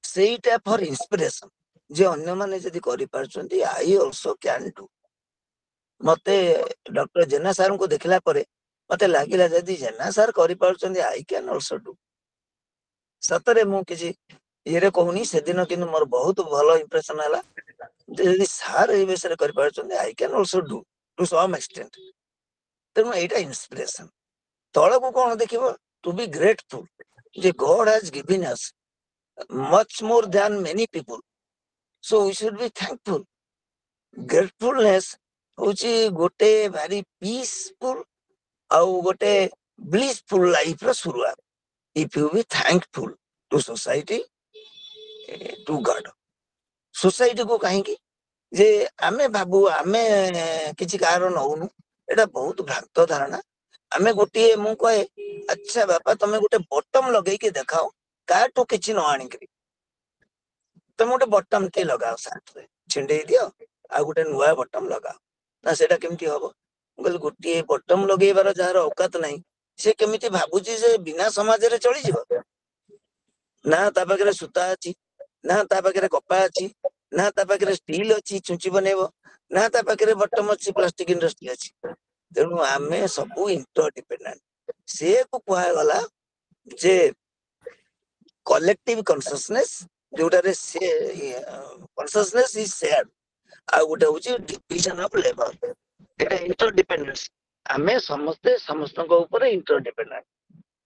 ସେଇଟା ଫର ଇନ୍ସପିରେସନ, ଯେ ଅନ୍ୟମାନେ ଯଦି କରିପାରୁଛନ୍ତି ଆଇ ଅଲସୋ କ୍ୟାନ୍ ଡୁ। ମତେ ଡକ୍ଟର ଜେନା ସାରଙ୍କୁ ଦେଖିଲା ପରେ ମତେ ଲାଗିଲା ଯଦି ଜେନା ସାର୍ କରିପାରୁଛନ୍ତି ଆଇ କ୍ୟାନ୍ ଅଲସୋ ଡୁ। ସତରେ ମୁଁ କିଛି ଇଏରେ କହୁନି, ସେଦିନ କିନ୍ତୁ ମୋର ବହୁତ ଭଲ ଇମ୍ପ୍ରେସନ ହେଲା ଯେ ଯଦି ସାର୍ ଏଇ ବିଷୟରେ କରିପାରୁଛନ୍ତି I can also do to some extent. ତେଣୁ ଏଇଟା ଇନ୍ସପିରେସନ। ତଳକୁ କଣ ଦେଖିବ? ଟୁ ବି ଗ୍ରେଟଫୁଲ ଯେ ଗଡ ହାଜ ଗିଭେନ୍ ଅସ୍ much more than many people, so we should be thankful. Gratefulness ହଉଛି ଗୋଟେ ଭାରି ପିସଫୁଲ ଆଉ ଗୋଟେ ବ୍ଲିସଫୁଲ ଲାଇଫ ର ଶୁରୁଆତ। If you be thankful to society, to God. Society କୁ କାହିଁକି? ଯେ ଆମେ ଭାବୁ ଆମେ କିଛି କାହାର ନଉନୁ, ଏଇଟା ବହୁତ ଭ୍ରାନ୍ତ ଧାରଣା। ଆମେ ଗୋଟିଏ, ମୁଁ କହେ ଆଚ୍ଛା ବାପା ତମେ ଗୋଟେ ବଟମ ଲଗେଇକି ଦେଖାଅ କାହାଠୁ କିଛି ନ ଆଣିକିରି। ତମେ ଗୋଟେ ବଟମ ଟେ ଲଗାଅ, ସାର୍ଟରେ ଛିଣ୍ଡେଇ ଦିଅ ଆଉ ଗୋଟେ ନୂଆ ବଟମ ଲଗାଅ, ନା ସେଇଟା କେମିତି ହବ? ମୁଁ କହିଲି ଗୋଟିଏ ବଟମ ଲଗେଇବାର ଯାହାର ଔକାତ ନାହିଁ ସେ କେମିତି ଭାବୁଛି ଯେ ବିନା ସମାଜରେ ଚଳିଯିବ? ନା ତା ପାଖରେ ସୂତା ଅଛି, ନା ତା ପାଖରେ କପା ଅଛି, ନା ତା ପାଖରେ ଷ୍ଟିଲ ଅଛି ଛୁଞ୍ଚି ବନେଇବ, ନା ତା ପାଖରେ ବଟମ ଅଛି ପ୍ଲାଷ୍ଟିକ ଇଣ୍ଡଷ୍ଟ୍ରି ଅଛି। ତେଣୁ ଆମେ ସବୁ ଇଣ୍ଟରଡିପେଣ୍ଡେଣ୍ଟ। ସେ କୁହାଗଲା ଯେ କଲେକ୍ଟିଭ କନସିୟସନେସ୍, ଯୋଉଟାରେ ସେ କନସିୟସନେସ୍ ଇଜ ସେୟାର୍ଡ, ଆଉ ଗୋଟେ ହଉଛି ଡିଭିଜନ ଅଫ ଲେବର। ଏଟା ଇଣ୍ଟରଡିପେଣ୍ଡେନ୍ସ। ଆମେ ସମସ୍ତେ ସମସ୍ତଙ୍କ ଉପରେ ଇଣ୍ଟରଡିପେଣ୍ଡେଣ୍ଟ।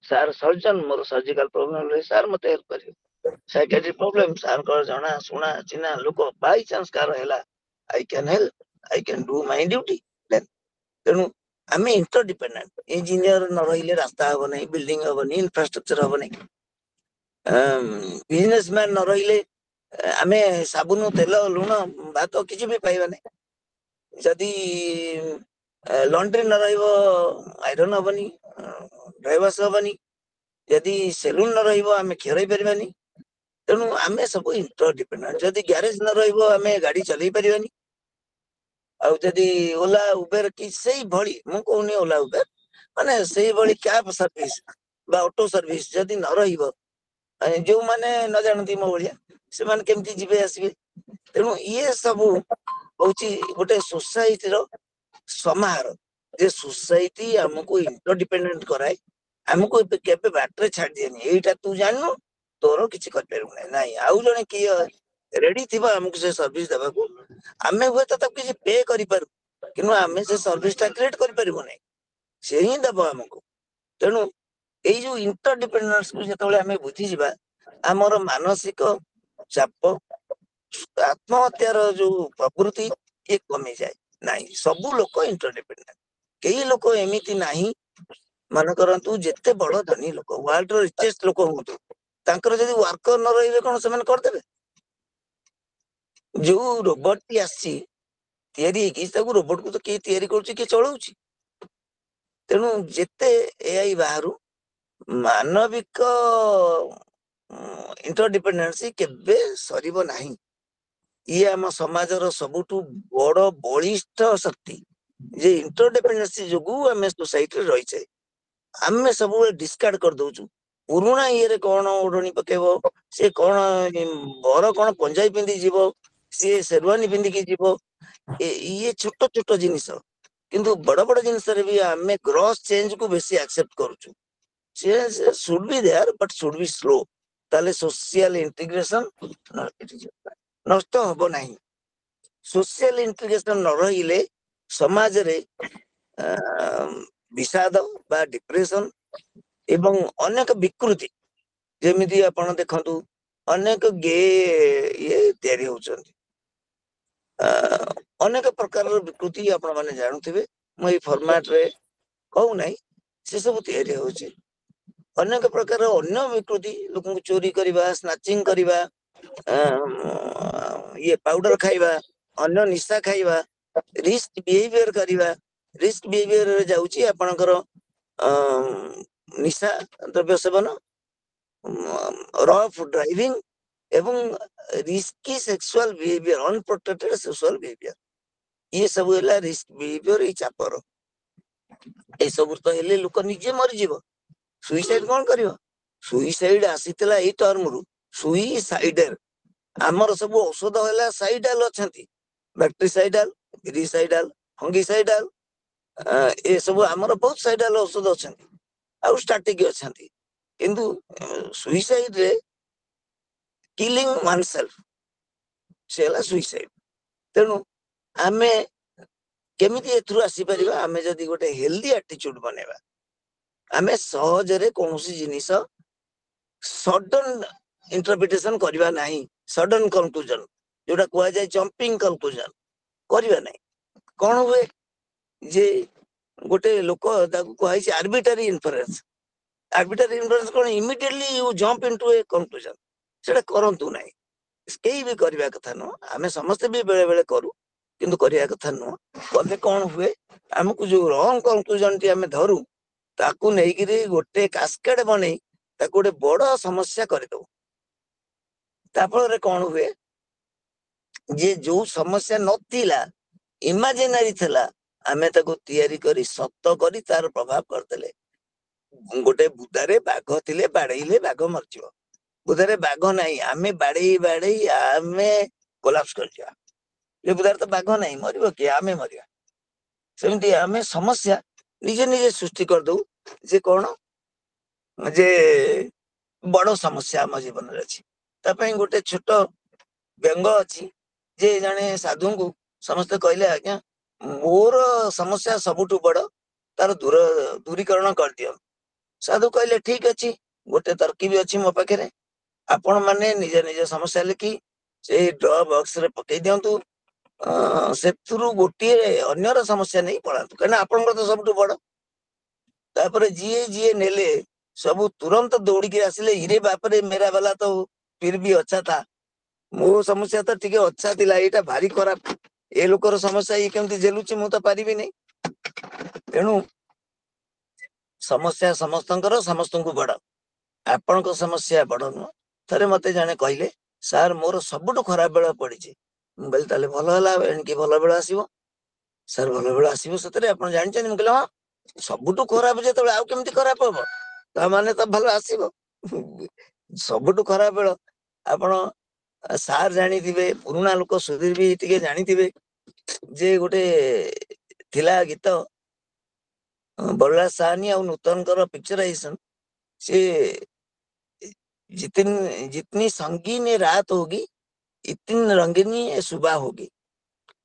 ସାର୍ ସର୍ଜନ, ମୋର ସର୍ଜିକାଲ ପ୍ରୋବ୍ଲେମ ହେଲେ ସାର୍ ମତେ ହେଲ୍ପ କରିବେ। ସାଇକେଟ୍ରିକ ପ୍ରୋବ୍ଲେମ, ସାରଙ୍କର ଜଣା ଶୁଣା ଚିହ୍ନା ଲୋକ ବାଇ ଚାନ୍ସ କାହାର ହେଲା, I can help, I can do my duty. ତେଣୁ ଆମେ ଇଣ୍ଟରଡିପେଣ୍ଡେଣ୍ଟ। ଇଞ୍ଜିନିୟର ନ ରହିଲେ ରାସ୍ତା ହବ ନାହିଁ, ବିଲ୍ଡିଂ ହବନି, ଇନଫ୍ରାଷ୍ଟ୍ରକ୍ଚର ହବ ନାହିଁ। ବିଜନେସମ୍ୟାନ ନ ରହିଲେ ଆମେ ସାବୁନ ତେଲ ଲୁଣ ଭାତ କିଛି ବି ପାଇବା ନାହିଁ। ଯଦି ଲଣ୍ଡ୍ରି ନ ରହିବ ଆଇରନ୍ ହବନି, ଡ୍ରାଇଭର୍ସ ହବନି। ଯଦି ସେଲୁନ ନ ରହିବ ଆମେ କ୍ଷୀରେଇ ପାରିବାନି। ତେଣୁ ଆମେ ସବୁ ଇଣ୍ଟରଡିପେଣ୍ଡେଣ୍ଟ। ଯଦି ଗ୍ୟାରେଜ ନ ରହିବ ଆମେ ଗାଡି ଚଲେଇ ପାରିବାନି। ଆଉ ଯଦି ଓଲା ଉବେର କି ସେଇଭଳି, ମୁଁ କହୁନି ଓଲା ଉବେର, ମାନେ ସେଇଭଳି କ୍ୟାବ ସର୍ଭିସ ବା ଅଟୋ ସର୍ଭିସ ଯଦି ନ ରହିବ, ଯୋଉମାନେ ନ ଜାଣନ୍ତି ମୋ ଭଳିଆ ସେମାନେ କେମିତି ଯିବେ ଆସିବେ? ତେଣୁ ଇଏ ସବୁ ହଉଛି ଗୋଟେ ସୋସାଇଟିର ସମାହାର, ଯେ ସୋସାଇଟି ଆମକୁ ଇଣ୍ଟରଡିପେଣ୍ଡେଣ୍ଟ କରାଏ, ଆମକୁ କେବେ ବାଟରେ ଛାଡିଦିଏନି। ଏଇଟା ତୁ ଜାଣିନୁ, ତୋର କିଛି କରିପାରିବୁ ନାହିଁ। ନାଇଁ, ଆଉ ଜଣେ କିଏ ରେଡି ଥିବ ଆମକୁ ସେ ସର୍ଭିସ ଦେବାକୁ। ଆମେ ହୁଏତ ତାକୁ କିଛି ପେ କରିପାରୁ, କିନ୍ତୁ ଆମେ ସେ ସର୍ଭିସ ଟା କ୍ରିଏଟ କରିପାରିବୁ ନାହିଁ, ସେ ହିଁ ଦେବ ଆମକୁ। ତେଣୁ ଏଇ ଯୋଉ ଇଣ୍ଟରଡିପେଣ୍ଡେନ୍ସ କୁ ଯେତେବେଳେ ଆମେ ବୁଝିଯିବା, ଆମର ମାନସିକ ଚାପ, ଆତ୍ମହତ୍ୟାର ଯୋଉ ପ୍ରବୃତ୍ତି ଇଏ କମିଯାଏ। ନାଇଁ, ସବୁ ଲୋକ ଇଣ୍ଟରଡିପେଣ୍ଡେଣ୍ଟ। କେହି ଲୋକ ଏମିତି ନାହିଁ, ମନେ କରନ୍ତୁ ଯେତେ ବଡ ଧନୀ ଲୋକ, ୱାର୍ଲଡର ରିଚେଷ୍ଟ ଲୋକ ହୁଅନ୍ତୁ, ତାଙ୍କର ଯଦି ୱାର୍କର ନ ରହିବେ କଣ ସେମାନେ କରିଦେବେ? ଯୋଉ ରୋବଟ ଟି ଆସିଛି ତିଆରି ହେଇକି, ତାକୁ ରୋବଟକୁ ତ କିଏ ତିଆରି କରୁଛି, କିଏ ଚଳଉଛି? ତେଣୁ ଯେତେ ଏଆଇ ବାହାରୁ, ମାନବିକ ଇଣ୍ଟରଡିପେଣ୍ଡେନ୍ସି କେବେ ସରିବ ନାହିଁ। ଇଏ ଆମ ସମାଜର ସବୁଠୁ ବଡ ବଳିଷ୍ଠ ଶକ୍ତି, ଯେ ଇଣ୍ଟରଡିପେଣ୍ଡେନ୍ସି ଯୋଗୁ ଆମେ ସୋସାଇଟିରେ ରହିଛେ। ଆମେ ସବୁବେଳେ ଡିସକାର୍ଡ କରିଦଉଛୁ। ପୁରୁଣା ଇଏରେ କଣ ଓଢଣୀ ପକେଇବ, ସେ କଣ ବର କଣ ପଞ୍ଜାବୀ ପିନ୍ଧି ଯିବ, ସିଏ ସେରୱାନୀ ପିନ୍ଧିକି ଯିବ, ଇଏ ଛୋଟ ଛୋଟ ଜିନିଷ। କିନ୍ତୁ ବଡ ବଡ ଜିନିଷରେ ବି ଆମେ ଗ୍ରସ୍ ଚେଞ୍ଜ କୁ ବେଶୀ ଆକ୍ସେପ୍ଟ କରୁଛୁ। ସୁଡ ବି ଦେୟାର ବଟ୍ ସୁଡ ବି ସ୍ଲୋ। ତାହେଲେ ସୋସିଆଲ ଇଣ୍ଟିଗ୍ରେସନ ନଷ୍ଟ ହବ ନାହିଁ। ସୋସିଆଲ ଇଣ୍ଟିଗ୍ରେସନ ନ ରହିଲେ ସମାଜରେ ବିଷାଦ ବା ଡିପ୍ରେସନ ଏବଂ ଅନେକ ବିକୃତି, ଯେମିତି ଆପଣ ଦେଖନ୍ତୁ ଅନେକ ଗେ ଇଏ ତିଆରି ହଉଛନ୍ତି, ଅନେକ ପ୍ରକାରର ବିକୃତି ଆପଣ ମାନେ ଜାଣୁଥିବେ। ମୁଁ ଏଇ ଫର୍ମାଟ ରେ କହୁନାହିଁ, ସେ ସବୁ ତିଆରି ହଉଛି। ଅନେକ ପ୍ରକାର ଅନ୍ୟ ବିକୃତି, ଲୋକଙ୍କୁ ଚୋରି କରିବା, ସ୍ନାଚିଂ କରିବା, ଇଏ ପାଉଡର ଖାଇବା, ଅନ୍ୟ ନିଶା ଖାଇବା, ରିସ୍କ ବିହେଭିୟର କରିବା। ରିସ୍କ ବିହେଭିୟରରେ ଯାଉଛି ଆପଣଙ୍କର ନିଶା ଦ୍ରବ୍ୟ ସେବନ, ରଫ୍ ଡ୍ରାଇଭିଂ ଏବଂ ରିସ୍କି ସେକ୍ସୁଆଲ ବିହେଭିयर, ଅନପ୍ରୋଟେକ୍ଟେଡ ସେକ୍ସୁଆଲ ବିହେଭିयर, ଇଏ ସବୁ ହେଲା ରିସ୍କ ବିହେଭିयर ଏଇ ଚାପର। ଏସବୁ ତ ହେଲେ ଲୋକ ନିଜେ ମରିଯିବ। ସୁଇସାଇଡ କଣ କରିବ? ସୁଇସାଇଡ ଆସିଥିଲା ଏଇ ଟର୍ମରୁ, ସୁଇସାଇଡର। ଆମର ସବୁ ଔଷଧ ହେଲା ସାଇଡାଲ ଅଛନ୍ତି, ବ୍ୟାକ୍ଟେରିସାଇଡାଲ, ଭିରିସାଇଡାଲ, ଫଙ୍ଗିସାଇଡାଲ, ଏସବୁ ଆମର ବହୁତ ସାଇଡାଲ ଔଷଧ ଅଛନ୍ତି, ଆଉ ଷ୍ଟାଟିକ ଅଛନ୍ତି। କିନ୍ତୁ ସୁଇସାଇଡ ରେ କିଲିଂ ୱାନ୍ ସେଲ୍ଫ, ସେ ହେଲା ସୁଇସାଇଡ। ତେଣୁ ଆମେ କେମିତି ଏଥିରୁ ଆସିପାରିବା? ଆମେ ଯଦି ଗୋଟେ ହେଲ୍ଦି ଆଟିଚ୍ୟୁଡ ବନେଇବା, ଆମେ ସହଜରେ କୌଣସି ଜିନିଷ ସଡନ ଇଣ୍ଟରପ୍ରିଟେସନ କରିବା ନାହିଁ, ସଡନ କନକ୍ଲୁଜନ, ଯୋଉଟା କୁହାଯାଏ ଜମ୍ପିଂ କନକ୍ଲୁଜନ କରିବା ନାହିଁ। କଣ ହୁଏ ଯେ ଗୋଟେ ଲୋକ, ତାକୁ କୁହାଯାଇଛି ଆର୍ବିଟାରୀ ଇନଫରେନ୍ସ। ଆର୍ବିଟାରୀ ଇନଫରେନ୍ସ କଣ? Immediately you jump into A conclusion. ସେଟା କରନ୍ତୁ ନାହିଁ, କେହି ବି କରିବା କଥା ନୁହଁ। ଆମେ ସମସ୍ତେ ବି ବେଳେ ବେଳେ କରୁ, କିନ୍ତୁ କରିବା କଥା ନୁହଁ। କଲେ କଣ ହୁଏ? ଆମକୁ ଯୋଉ ରଙ୍ଗ କନକ୍ଲୁଜନ ଟି ଆମେ ଧରୁ, ତାକୁ ନେଇକିରି ଗୋଟେ କାସ୍କେଡ ବନେଇ ତାକୁ ଗୋଟେ ବଡ ସମସ୍ୟା କରିଦଉ। ତା ଫଳରେ କଣ ହୁଏ ଯେ ଯୋଉ ସମସ୍ୟା ନଥିଲା, ଇମାଜିନାରୀ ଥିଲା, ଆମେ ତାକୁ ତିଆରି କରି ସତ କରି ତାର ପ୍ରଭାବ କରିଦେଲେ। ଗୋଟେ ବୁଦାରେ ବାଘ ଥିଲେ, ବାଡେଇଲେ ବାଘ ମରିଯିବ। ବୁଦାରେ ବାଘ ନାହିଁ, ଆମେ ବାଡେଇ ବାଡେଇ ଆମେ କୋଲାପ୍ସ କରିଯିବା। ଏ ବୁଦାରେ ତ ବାଘ ନାହିଁ, ମରିବ କିଏ? ଆମେ ମରିବା। ସେମିତି ଆମେ ସମସ୍ୟା ନିଜେ ନିଜେ ସୃଷ୍ଟି କରିଦଉ, ଯେ କଣ ଯେ ବଡ ସମସ୍ୟା ଆମ ଜୀବନରେ ଅଛି। ତା ପାଇଁ ଗୋଟେ ଛୋଟ ବ୍ୟଙ୍ଗ ଅଛି, ଯେ ଜଣେ ସାଧୁଙ୍କୁ ସମସ୍ତେ କହିଲେ, ଆଜ୍ଞା ମୋର ସମସ୍ୟା ସବୁଠୁ ବଡ, ତାର ଦୂରୀକରଣ କରିଦିଅ। ସାଧୁ କହିଲେ, ଠିକ ଅଛି, ଗୋଟେ ତର୍କିବ ଅଛି ମୋ ପାଖରେ। ଆପଣ ମାନେ ନିଜ ନିଜ ସମସ୍ୟା ଲେଖି ସେଇ ଡ୍ର ବକ୍ସରେ ପକେଇ ଦିଅନ୍ତୁ, ସେଥିରୁ ଗୋଟିଏ ଅନ୍ୟର ସମସ୍ୟା ନେଇ ପଳାନ୍ତୁ, କାହିଁକିନା ଆପଣଙ୍କର ତ ସବୁଠୁ ବଡ। ତାପରେ ଯିଏ ଯିଏ ନେଲେ ସବୁ ତୁରନ୍ତ ଦୌଡ଼ିକି ଆସିଲେ, ଇରେ ବାପରେ ମେରା ବାଲା ତ ଫିର ବି ଅଚ୍ଛା ଥା, ମୋ ସମସ୍ୟା ତ ଟିକେ ଅଚ୍ଛା ଥିଲା, ଏଇଟା ଭାରି ଖରାପ, ଏ ଲୋକର ସମସ୍ୟା ଇଏ କେମିତି ଝେଲୁଛି, ମୁଁ ତ ପାରିବିନି। ତେଣୁ ସମସ୍ୟା ସମସ୍ତଙ୍କର, ସମସ୍ତଙ୍କୁ ବଡ। ଆପଣଙ୍କ ସମସ୍ୟା ବଡ ନୁହଁ। ଥରେ ମତେ ଜଣେ କହିଲେ, ସାର୍ ମୋର ସବୁଠୁ ଖରାପ ବେଳ ପଡିଛି। ମୁଁ କହିଲି, ତାହେଲେ ଭଲ ହେଲା, ଏଣିକି ଭଲ ବେଳ ଆସିବ। ସାର୍ ଭଲ ବେଳ ଆସିବ ସତରେ, ଆପଣ ଜାଣିଛନ୍ତି? ମୁଁ କହିଲି, ହଁ, ସବୁଠୁ ଖରାପ ଯେତେବେଳେ ଆଉ କେମିତି ଖରାପ ହବ, ତାମାନେ ତ ଭଲ ଆସିବ। ସବୁଠୁ ଖରାପ ବେଳ, ଆପଣ ସାର୍ ଜାଣିଥିବେ, ପୁରୁଣା ଲୋକ ସୁଧୀର ବି ଟିକେ ଜାଣିଥିବେ, ଯେ ଗୋଟେ ଥିଲା ଗୀତ, ବଳରାଜ ସାହାନୀ ଆଉ ନୂତନଙ୍କର ପିକ୍ଚରାଇଜେସନ, ସେ जितनी संगीन ये रात होगी, इतनी रंगीनी ये सुबह होगी,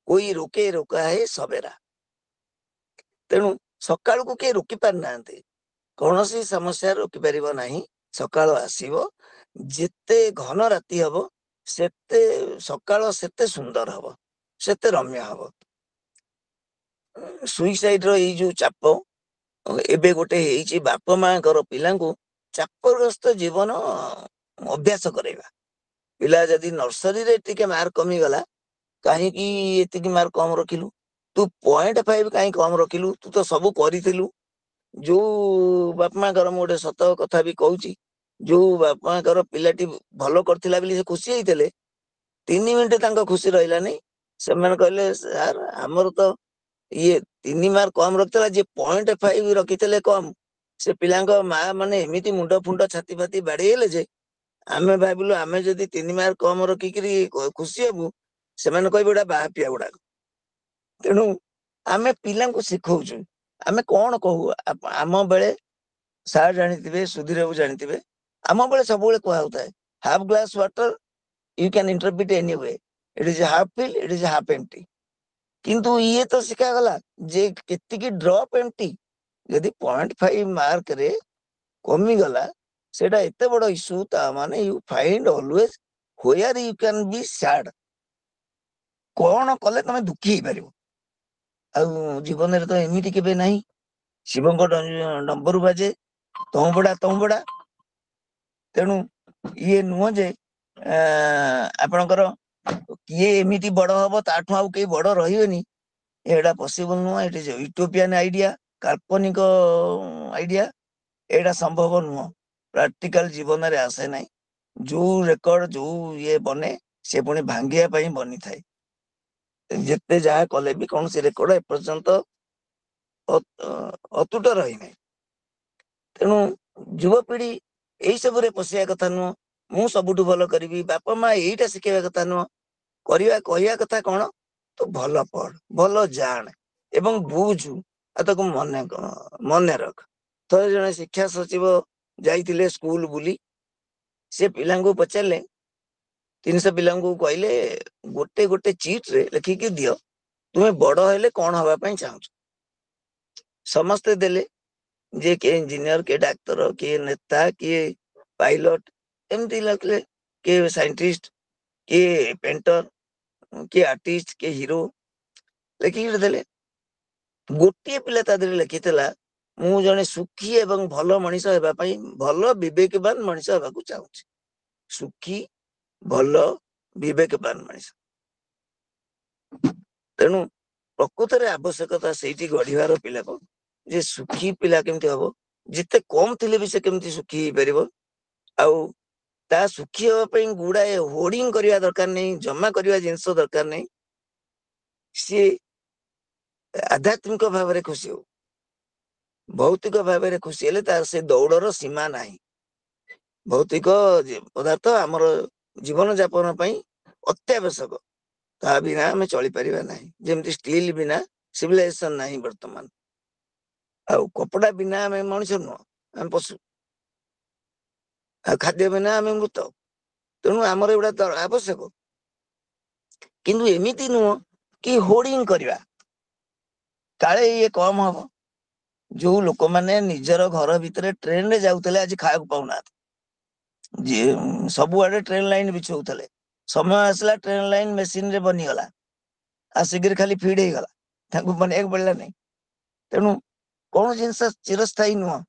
कोई रोके रोका है सवेरा। तेणु सकाळ को किए रोकी पार नांती, कौनसी समस्या रोकी परिबो नाही। सकाळ आसीबो, जेते घन राति हबो, सेते सकाळ सेते सुंदर हबो, सेते रम्य हबो। सुइसाइड रो एई जो चाप एबे गोटे हेइची, बाप मांकर पिलांको चापग्रस्त जीवन अभ्यास करेगा। पिला जदि नर्सरी रे टिके मार्क कमी गला, काहेकि एतिकी मार्क कम रखिलु, तू 0.5 काहे कम रखिलु, तू तो सब करिथिलु। जो बाप मांकर मु गोटे सत कथा भी कहूची, जो बाप मांकर पिलाटी भलो करथिला बेली से खुशी हेइतले, 3 मिनिट तांको खुशी रहिला नै। सेमान कहले, सार हमर तो ये 3 मार्क कम रखितला, जे 0.5 रखितले कम, से पिलांको मां माने एमिति मुंड फुंड छाती फाती बाड़ेइले जे आमे भाबिलु आमे जदि 3 मार्क कम रखिकिरी खुशी हेबु, सेमाने कहबे एटा बाहापिया गुडा। तेणु आमे पिलांको शिखौचु, आमे कोन कहू? आम बेले सार जानिथिबे, सुधीर बाबू जानिथिबे, आम बेले सब बेले कुहा होताए, half glass water you can interpret any way, it is half fill, it is half empty. किंतु ये तो शिखा गला जे केतिकी ड्रॉप एम्प्टी, यदि 0.5 मार्क रे कमी गला, सेटा एते बड़ इश्यू, ता माने you find always where you can be sad. कोन कले तमे दुखी हेइ परिबो? आ जीवन रे तो एमिति केबे नाही। शिवंको डंबरू बाजे, तंबड़ा। तेणु ये नुह जे आपणकर किए एमिति बड़ हबो, ताठू आउ केही बड़ रहिबेनी, एटा पॉसिबल नुह। इट इज यूटोपियन आइडिया, काल्पनिक आइडिया। एटा संभव नुह प्राक्टिकल जीवन रे आसे नाही जो रेकर्ड जो ये बने से पुणी भांगिया पई बनी थाए जेते जहा कले भी कौन से रेकर्ड एपर्यंत अतुट रही नहीं तेणु युवपीढ़ी यही सब पशिया कथा नुह मु सबुठु भल करी बापा माँ यहीटा शिखेवा कथा नुह करवा कहया कथा कौन तो भल पढ़ भल जान एवं बुझु ताको मन रख थे जड़े शिक्षा सचिव जाइए स्कूल बुली से पिला पचारे 300 पिला कहले गोटे गोटे चिट रे लिखिकी दियो तुम्हें बड़ हेले कौन हवापाई चाहू समस्ते देले जे के इंजीनियर के डाक्तर किए नेता किए पायलट एमती लगे किए साइंटिस्ट किए पेंटर किए आर्टिस्ट किए हीरो लिखिक देले गोटे पिला ता देहरे लिखिला मु जने सुखी एवं भल मनीष हेबा पई भल विवेकवान मनीष हेबाकू चाहूची सुखी भल विवेकवान मनीष तेणु प्रकृत रे आवश्यकता सेठी गढ़िवार पिला को जे सुखी पिला केमती हबो जिते कम थिले भी से केमती सुखी ही परिबो आउ ता सुखी होबा पई गुडाए होर्डिंग करिया दरकार नहीं जमा करिया जिंस दरकार नहीं सी आध्यात्मिक भाव रे खुशी हो भौतिक भाव रे खुशी हेले तार से दौड़र सीमा नाही भौतिक पदार्थ आमर जीवन यापन पई अत्यावश्यक ता बिना हमें चली परिबा नाही जेमती स्टील बिना सिविलाइजेशन नाही वर्तमान आउ कपड़ा बिना हमें मनुष्य नुह आम पशु खाद्य बिना हमें मृत तेणु आमर एगुड़ा आवश्यक किंतु एमिति नुह कि होर्डिंग करवा काले ये कम हम जो लोक माने निजर घर भितर ट्रेन रे जाउतले आज खाया पाउना जे सब आडे ट्रेन लाइन बिछौतले समय आसला ट्रेन लाइन मशीन रे बनी गला आसिक खाली फीड हो गला ताकू बने पड़ला नहीं तेणु कौन जिनस चिरस्थायी नुह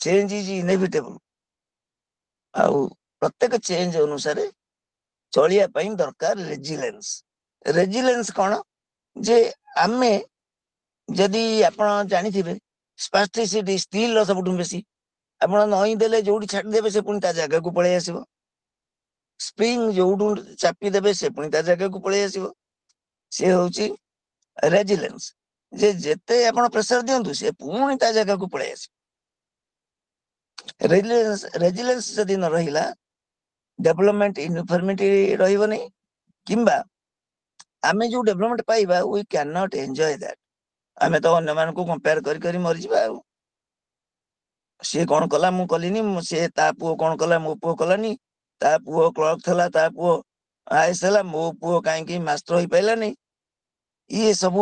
चेंज इज इनएविटेबल आउ प्रत्येक चेंज अनुसार चलिया पई दरकार रेजिलेंस कौन जे आमे जदि आपण जानिथिबे स्पास्टिसिटी स्टील रो सबटु बेसी आपण नई देले जोडी छाडी देबे से पुनी ता जगह को पळे आसीबो स्प्रिंग जोडु चापी देबे से पुनी ता जगह को पळे आसीबो से होची रेजिलेंस जे जेते आपण प्रेशर दियंतु से पुनी ता जगह को पळे आसी रेजिलेंस जदि न रहिला डेवलपमेंट यूनिफॉर्मिटी रहिबो नै किंबा आमे जो डेवलपमेंट पाइबा we cannot enjoy that आमे तो अन्य मान को कंपेयर करी मरि जिबा सी कौन कला मु कलिनी से ता पुओ कौन कला मो पुओ कलानी ता पुओ क्लर्क थला ता पुओ आईएस हला मो पुओ काहे कि मास्टर होई पाइला नहीं ये सब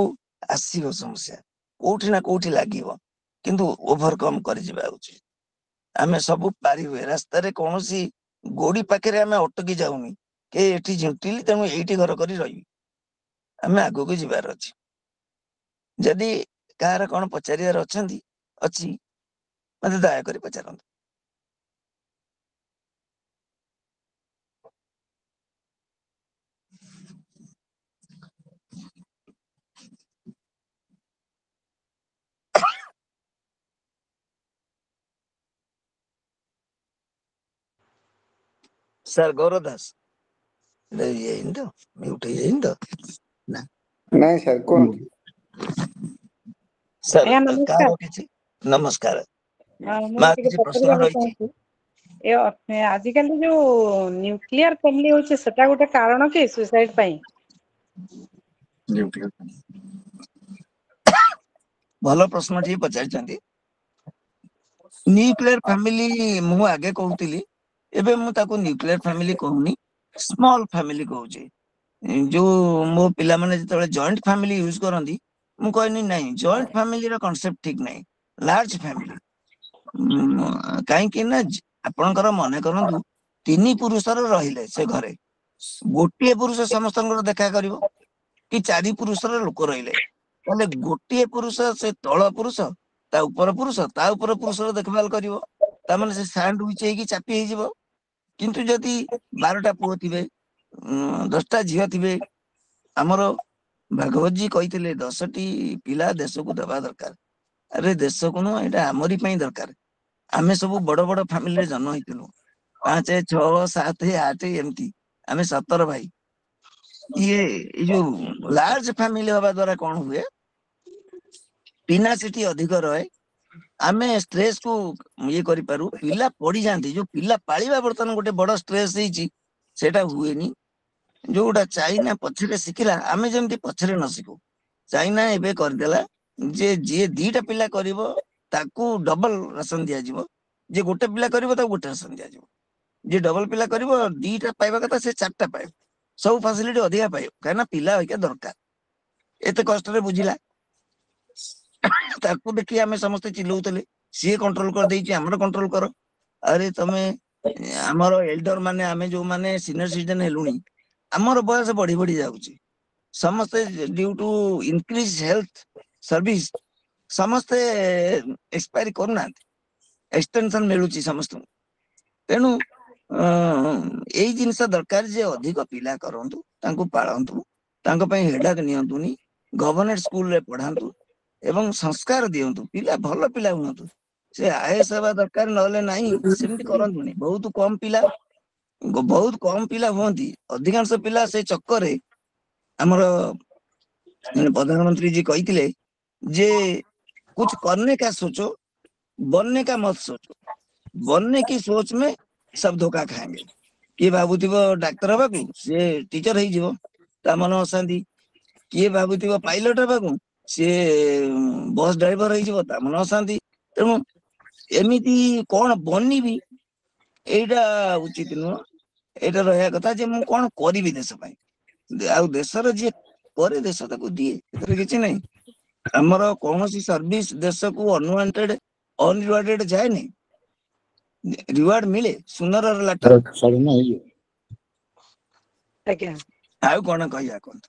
आसीबो समस्या कोठी ना कोठी लागिबो किंतु ओवरकम करि जिबा उचित आमे सब पारिबे रास्ता रे कोनोसी गोडी पाखे रे आमे अटकी जाउनी के एठी झुंटिली तेनु एठी घर करी रही आमे आगो को जिबार अछि जदि कार कौन पचारियार अछंती अछि मते दया करी पचारंतु सर गौरव दास ये इंदो म्यूट ये इंदो ना नहीं सर कौन सर आज्ञा नमस्कार कार किछि नमस्कार ମୁଁ मा ଟିକେ किछि प्रश्न ପଚାରିବାକୁ रहिछि ଚାହୁଁଛି ଆଜିକାଲି ଯୋଉ ନ୍ୟୁକ୍ଲିୟର ଫ୍ୟାମିଲି ହଉଛି ସେଟା ଗୋଟେ କାରଣ କି ସୁସାଇଡ ପାଇଁ भल प्रश्न टी पचारिछंती न्यूक्लियर फैमिली मु आगे कहूतिली एबे मु ताको न्यूक्लियर फैमिली कहूनी स्मॉल फैमिली कहूची जो मो पिला माने जतले जॉइंट फैमिली यूज करंदी मु कहनी नहीं जॉइंट फैमिली रो कांसेप्ट ठीक नहीं लार्ज फैमिली काहे कि ना आपनकर मने करंतु तीन पुरुषर रहिले से घरे गोटे पुरुष समस्तंकर देखा करिवो कि चारि पुरुषर लोक रहिले ताले गोटे पुरुष से तळ पुरुष ता ऊपर पुरुष ता ऊपर पुरुष देखभाल करिवो ता माने से सैंडविच हेकी चापी हे जिवो किंतु जदि 12टा पुओ थिबे 10टा झियो थिबे हमर भागवत जी कहिथिले 10टी पिला देश को देबा दरकार अरे देश को न एटा हमरी पई दरकार आमे सब बड़ बड़ फैमिली जन्म होइतिलु 5 6 7 8 एमती आमे 17 भाई ये जो लार्ज फैमिली हवा द्वारा कौन हुए पिनासिटी अधिक रहे आमे स्ट्रेस को ये करि पारु पिला पड़ी जानती जो पिला पालिबा बर्तन गोटे बड़ स्ट्रेस हेची सेटा हुएनी जोटा चाइना पछरे शिखिला आमे जेमती पछरे न शिखु चाइना एबे कर देला जे जे दीटा पिला करिवो ताकू डबल राशन दिया जिवो जे गोटे पिला करिवो ताकू गोटे राशन दिया जिवो जे डबल पिला करिवो दीटा पाइबा कथा से चारटा पाइबो सब फैसिलिटी अधिका पाइबो काना पिला होइका दरकार एते कष्ट रे बुझिला ताकू देखि आमे समस्त चिल्लौतले सी कंट्रोल कर देछि हमर कंट्रोल करो अरे तमे हमर एल्डर माने आमे जो माने सीनियर सिटीजन हेलुनी हमर बयस बढ़ी बढ़ी जाउची समस्त due to increase health service समस्त एक्सपायरी करना एक्सटेंशन मिलुची समस्त तेणु एई जिनस दरकार जे अधिक पिला करंतु तांको पाळंतु तांको पई हेडाक नियंतुनी गवर्नमेंट स्कूल रे पढांतु एवं संस्कार दियंतु पिला भल पिला हुंतु से आईएएस हेबा दरकार नले नाही सेमति करंतुनी बहुत कम पिला हुंती अधिकांश पिला से चक्कर रे हमर प्रधानमंत्री जी कहिथिले जे कुछ करने का सोचो बनने का मत सोचो बनने की सोच में सब धोखा खाएंगे किए भाबुथिबो डाक्टर हबाकू से टीचर हेइ जिवो ता मन अशांति किए भाबुथिबो पायलट हबाकू से बस ड्राइवर हेइ जिवो ता मन अशांति तेणु एमिति कोन बनिबी एइटा उचित नुह एटा रहया कथा जे मु कोन करिवि देश पई आ देशर जे करे देश ताकू दिए एतरे किछि नै हमर कोनोसी सर्विस देश को अनवांटेड अनरिवार्डेड जाए नै रिवार्ड मिले सुनर और लाटर ଆଜ୍ଞା आउ कोन कहिया कोन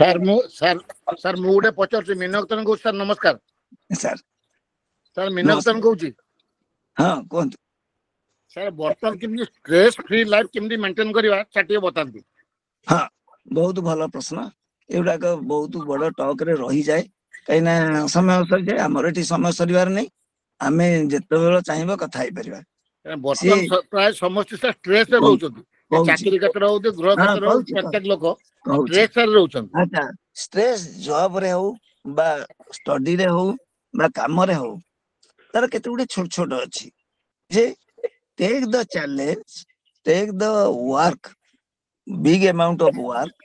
सर मु गोटे पचार मीनाक्षी को सर नमस्कार सर सर मीनाक्षी कहूँ हाँ कोन सर बर्तमान केमती स्ट्रेस फ्री लाइफ केमती मेंटेन करबा चाटिए बतांती हाँ बहुत भल प्रश्न एगुड़ा बहुत बड़ टॉक रे रही जाए कहीं समय सरी जाए आमर एटी समय सरिवार नहीं आमे जेते बेला चाहिबो कथा हेइ परिबा बर्तमान प्राय समस्त स्ट्रेस रे रहउछथि चाकरी क्षेत्र हो गृह क्षेत्र हो प्रत्येक लोक स्ट्रेस रे रहउछथि अच्छा स्ट्रेस जॉब रे हो बा स्टडी रे हो बा काम रे हो तार केते गुडी छोट छोट अछि जे take the challenge take the work big amount of work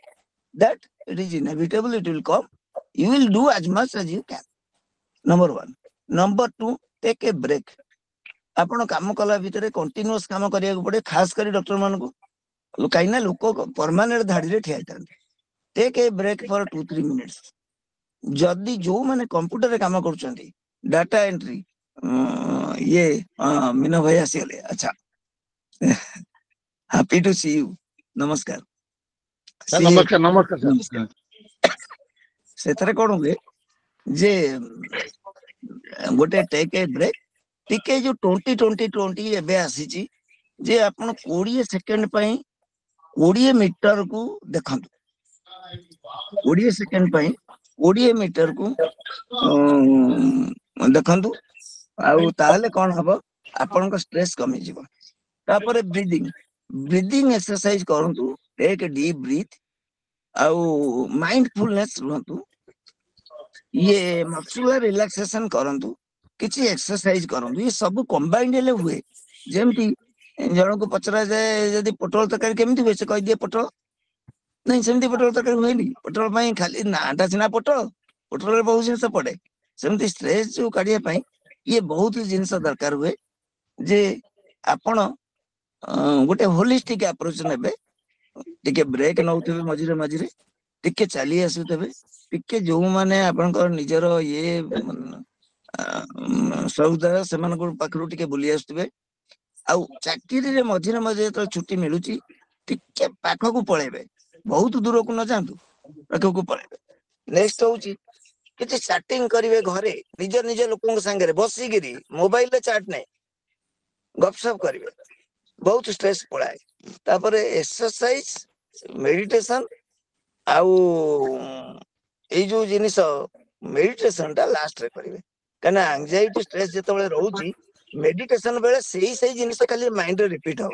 that it is inevitable it will come you will do as much as you can number 1 number 2 take a break आपण काम कला भितरे कंटीन्यूअस काम करिया को पड़े खास करी डॉक्टर मान को काइना लोक परमानेंट धाड़ी रे ठिया थान take a break for 2-3 minutes जदी जो माने कंप्यूटर रे काम करछंती डाटा एंट्री ये मीना भाई आसीले अच्छा हैप्पी टू सी यू नमस्कार नमस्कार नमस्कार सेथरे कोन हुए जे गोटे टेक ए ब्रेक टिके जो 20 एबे आसीची जे आपण 20 सेकंड पई 20 मीटर को देखंतु 20 सेकंड पई 20 मीटर को देखंतु आउ ताहले कोन हबो आपण को स्ट्रेस कमी जीवो तापरे ब्रीदिंग एक्सरसाइज करंतु टेक डीप ब्रीथ आउ माइंडफुलनेस रहंतु ये मस्कुलर रिलैक्सेशन करंतु किछि एक्सरसाइज करंतु ये सब कंबाइंड ले हुए जेमति जण को पचरा जाए यदि पोटल तकारी केमति होय से कहि दिए पोटल नहीं सेमति पोटल तकारी होय नी पोटल पई खाली नाटा सिना पोटल रे बहुत जिंस पड़े सेमति स्ट्रेस जो काढिया पई ये बहुत जिंस दरकार हुए जे आपण गोटे होलिस्टिक अप्रोच नेबे टिके ब्रेक नउथबे मझिरे मझिरे टिके चली आसुथबे टिके जो माने आपनकर निजर ये सौदा सेमान को पाखरु टिके बुली आसुथबे आउ चाकरी रे मझिरे मझिरे तो छुट्टी मिलुची टिके पाखो को पळेबे बहुत दूर को न जांतु पाखो को पळेबे नेक्स्ट होची किछि चैटिंग करिवे घरे निज लोकन संगे रे बसी गिरी मोबाइल रे चैट नै गपसप करिवे बहुत स्ट्रेस पळाए तापरे एक्सरसाइज मेडिटेशन आउ ए जो जिनिस मेडिटेशन टा लास्ट रे करिवे कना एंजाइटी स्ट्रेस जते बळे रहउची मेडिटेशन बेले सेई जिनिस खाली माइंड रे रिपीट हो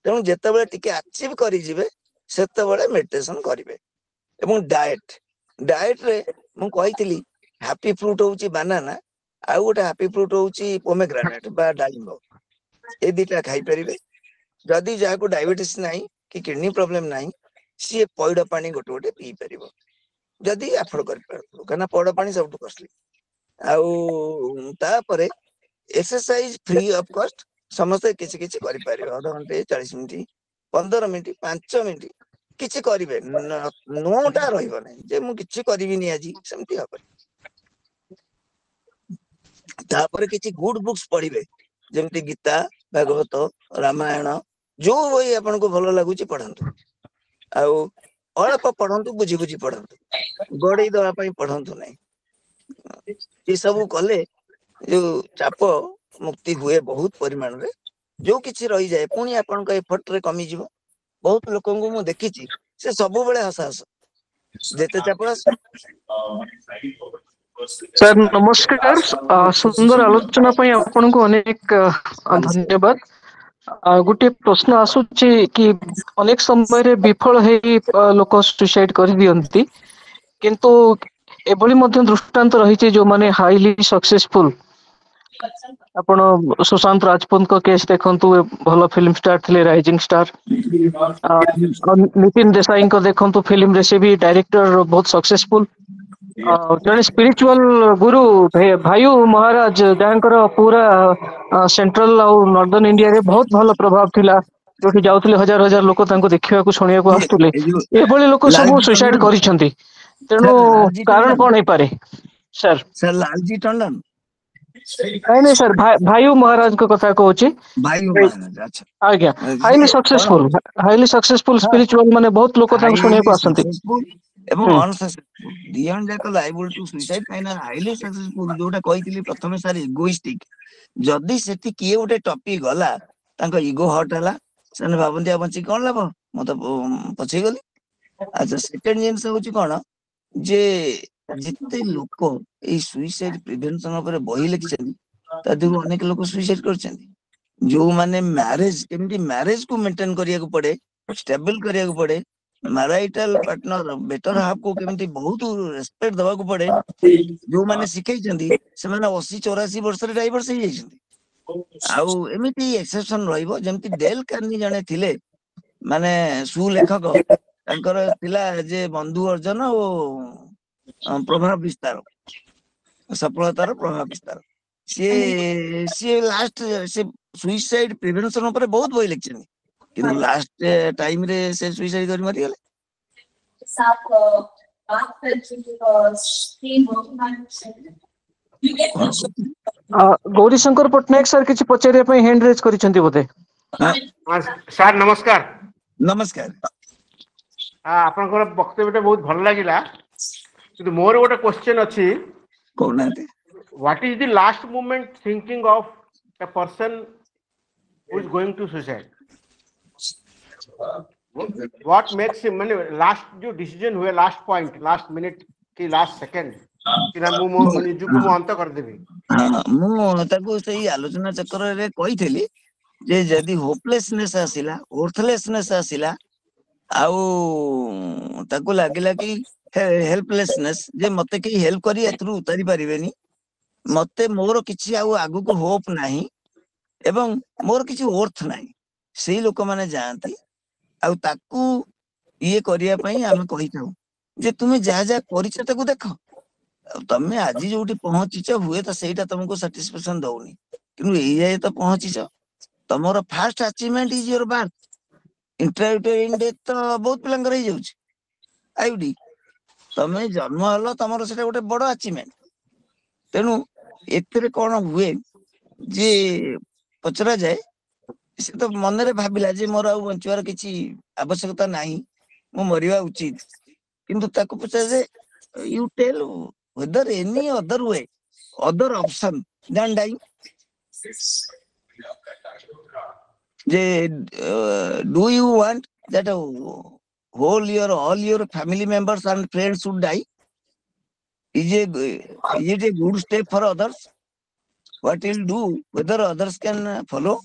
तेणु जेतेबेले टिके अचीव करि जिवे सेतेबेले मेडिटेशन करिवे एवं डाएट रे मु कहितली हैप्पी फ्रूट होउची बनाना आ गोटे हैप्पी फ्रूट होउची पोमेग्रेनेट बा डालिम्ब ए दिटा खाई परिवे जदि जाको डायबिटीज नाही कि किडनी प्रॉब्लम नाही सी पइड पानी गोटे गोटे पी परिबो जदि अफोर्ड कर पारबो कना पइड पानी सबटु कॉस्टली आउ तापरे एक्सरसाइज फ्री ऑफ कॉस्ट समस्त किछि किछि करि परिबे आधा घंटे 40 मिनिट 15 मिनिट 5 मिनिट किछि करिवे नोटा रहइबो नै जे मु किछि करिबिनी आजी सेमति हबो तापरे किछि गुड बुक्स पढिबे जेमति गीता भागवत रामायण जो बही आपन को भलो लागुची पढंतु आउ अल्प पढंतु बुझी बुझी पढंतु गडई दवा पई पढंतु नै ये सब कले जो चाप मुक्ति हुए बहुत परिमाण रे जो किछि रही जाए पुनी आपन को एफर्ट रे कमी जीवो बहुत लोकन को मु देखिची से सब बेले हस हस जेते चाप सर नमस्कार सुंदर आलोचना पई आपन को अनेक धन्यवाद गोटे प्रश्न आसुची कि अनेक समय रे विफल हे लोक सुसाइड कर दियंती किंतु एभली मध्य दृष्टांत रही जो माने हाईली सक्सेसफुल आपण सुशांत राजपूत को केस देखंतु भलो फिल्म स्टार थिले राइजिंग स्टार नितिन देसाई को देखंतु फिल्म रे से भी डायरेक्टर बहुत सक्सेसफुल जने स्पिरिचुअल गुरु भायु महाराज जानकर पूरा सेंट्रल और नॉर्दर्न इंडिया रे बहुत भलो प्रभाव थिला जोठी जाउतले हजार हजार लोक तांको देखिया को सुनिया को आस्तुले एभली लोक सब सुसाइड करिसंती तेनु कारण कोन हे पारे सर लालजी टंडन नहीं सर भायु महाराज को कथा कहूची भाई महाराज अच्छा आज्ञा हाईली सक्सेसफुल स्पिरिचुअल माने बहुत लोक तांको सुनिया को आसंती एवं अनसक्सेसफुल दियन जाक लायबल टू सुसाइड काइना हाईली सक्सेसफुल जोटा कहितली प्रथमे सार इगोइस्टिक जदी सेठी किए गोटे टॉपिक गला तांको ईगो हट हला सने भाबंती बंची कोन लाभ म तो पछी गली अच्छा सेकंड जिंस होची कोन जे जिते लोक ए सुसाइड प्रिवेंशन ऊपर बही लिखिछन तादु अनेक लोक सुसाइड करछन जो माने मैरिज केमती मैरिज को मेंटेन करिया को पड़े स्टेबल करिया को पड़े मैरिटल पार्टनर बेटर हाफ को केमती बहुत रेस्पेक्ट दवा को पड़े जो माने सिखै छथि से माने 80 84 वर्ष रे डाइवर्स हे छथि आउ एमिति एक्सेप्शन रहइबो जेमति डेल कार्नी जने थिले माने सुलेखक तांकर थिला जे बंधु अर्जन ओ प्रभाव विस्तार सफलतार प्रभाव विस्तार सी लास्ट से सुसाइड प्रिवेंशन ऊपर बहुत बही लिखछन किंतु लास्ट टाइम रे से सुसाइड कर मरि गेले गौरी शंकर पटनायक सर किछि पचारिया पई हैंड रेज करिसंती बोते सर नमस्कार नमस्कार आपनकर वक्तव्य बहुत भल लागिला किंतु मोर गोटे क्वेश्चन अछि कोनाते what is the last moment thinking of a person who is going to suicide? What makes him last जो decision हुए last point last minute की last second कि ना मु निजु को अंत कर देबी मु ताको सही आलोचना चक्र रे कहिथली जे जदी होपलेसनेस आसिला वर्थलेसनेस आसिला आउ ताको लागिला कि हेल्पलेसनेस जे मते की हेल्प करी एथरु उतारी परिबेनी मते मोर किछि आउ आगु को होप नाही एवं मोर किछि वर्थ नाही सेही लोक माने जानती आउ ताकू ये करिया पई हम कहिथाउ जे तुमे जा जा करिछ ताकू देखो तमे आजी जोटी पहुंचीछ हुए त सेटा तुमको सैटिस्फैक्शन दउनी किनु एई जाय त पहुंचीछ तमरो first achievement is your birth interview death तो बहुत पिलंगर ही जाउछ आईडी तमे जन्म हलो तमरो सेटा गोटे बड़ अचीवमेंट तेनु एतरे कोन हुए जे पचरा जाए से तो मन रे भाबिला जे मोर आ बंचवार किछि आवश्यकता नाही मो मरिवा उचित किंतु ताको पचा जे you tell whether any other way other option than dying जे do you want that all your family members and friends should die is it a good step for others what he'll do, whether others can follow,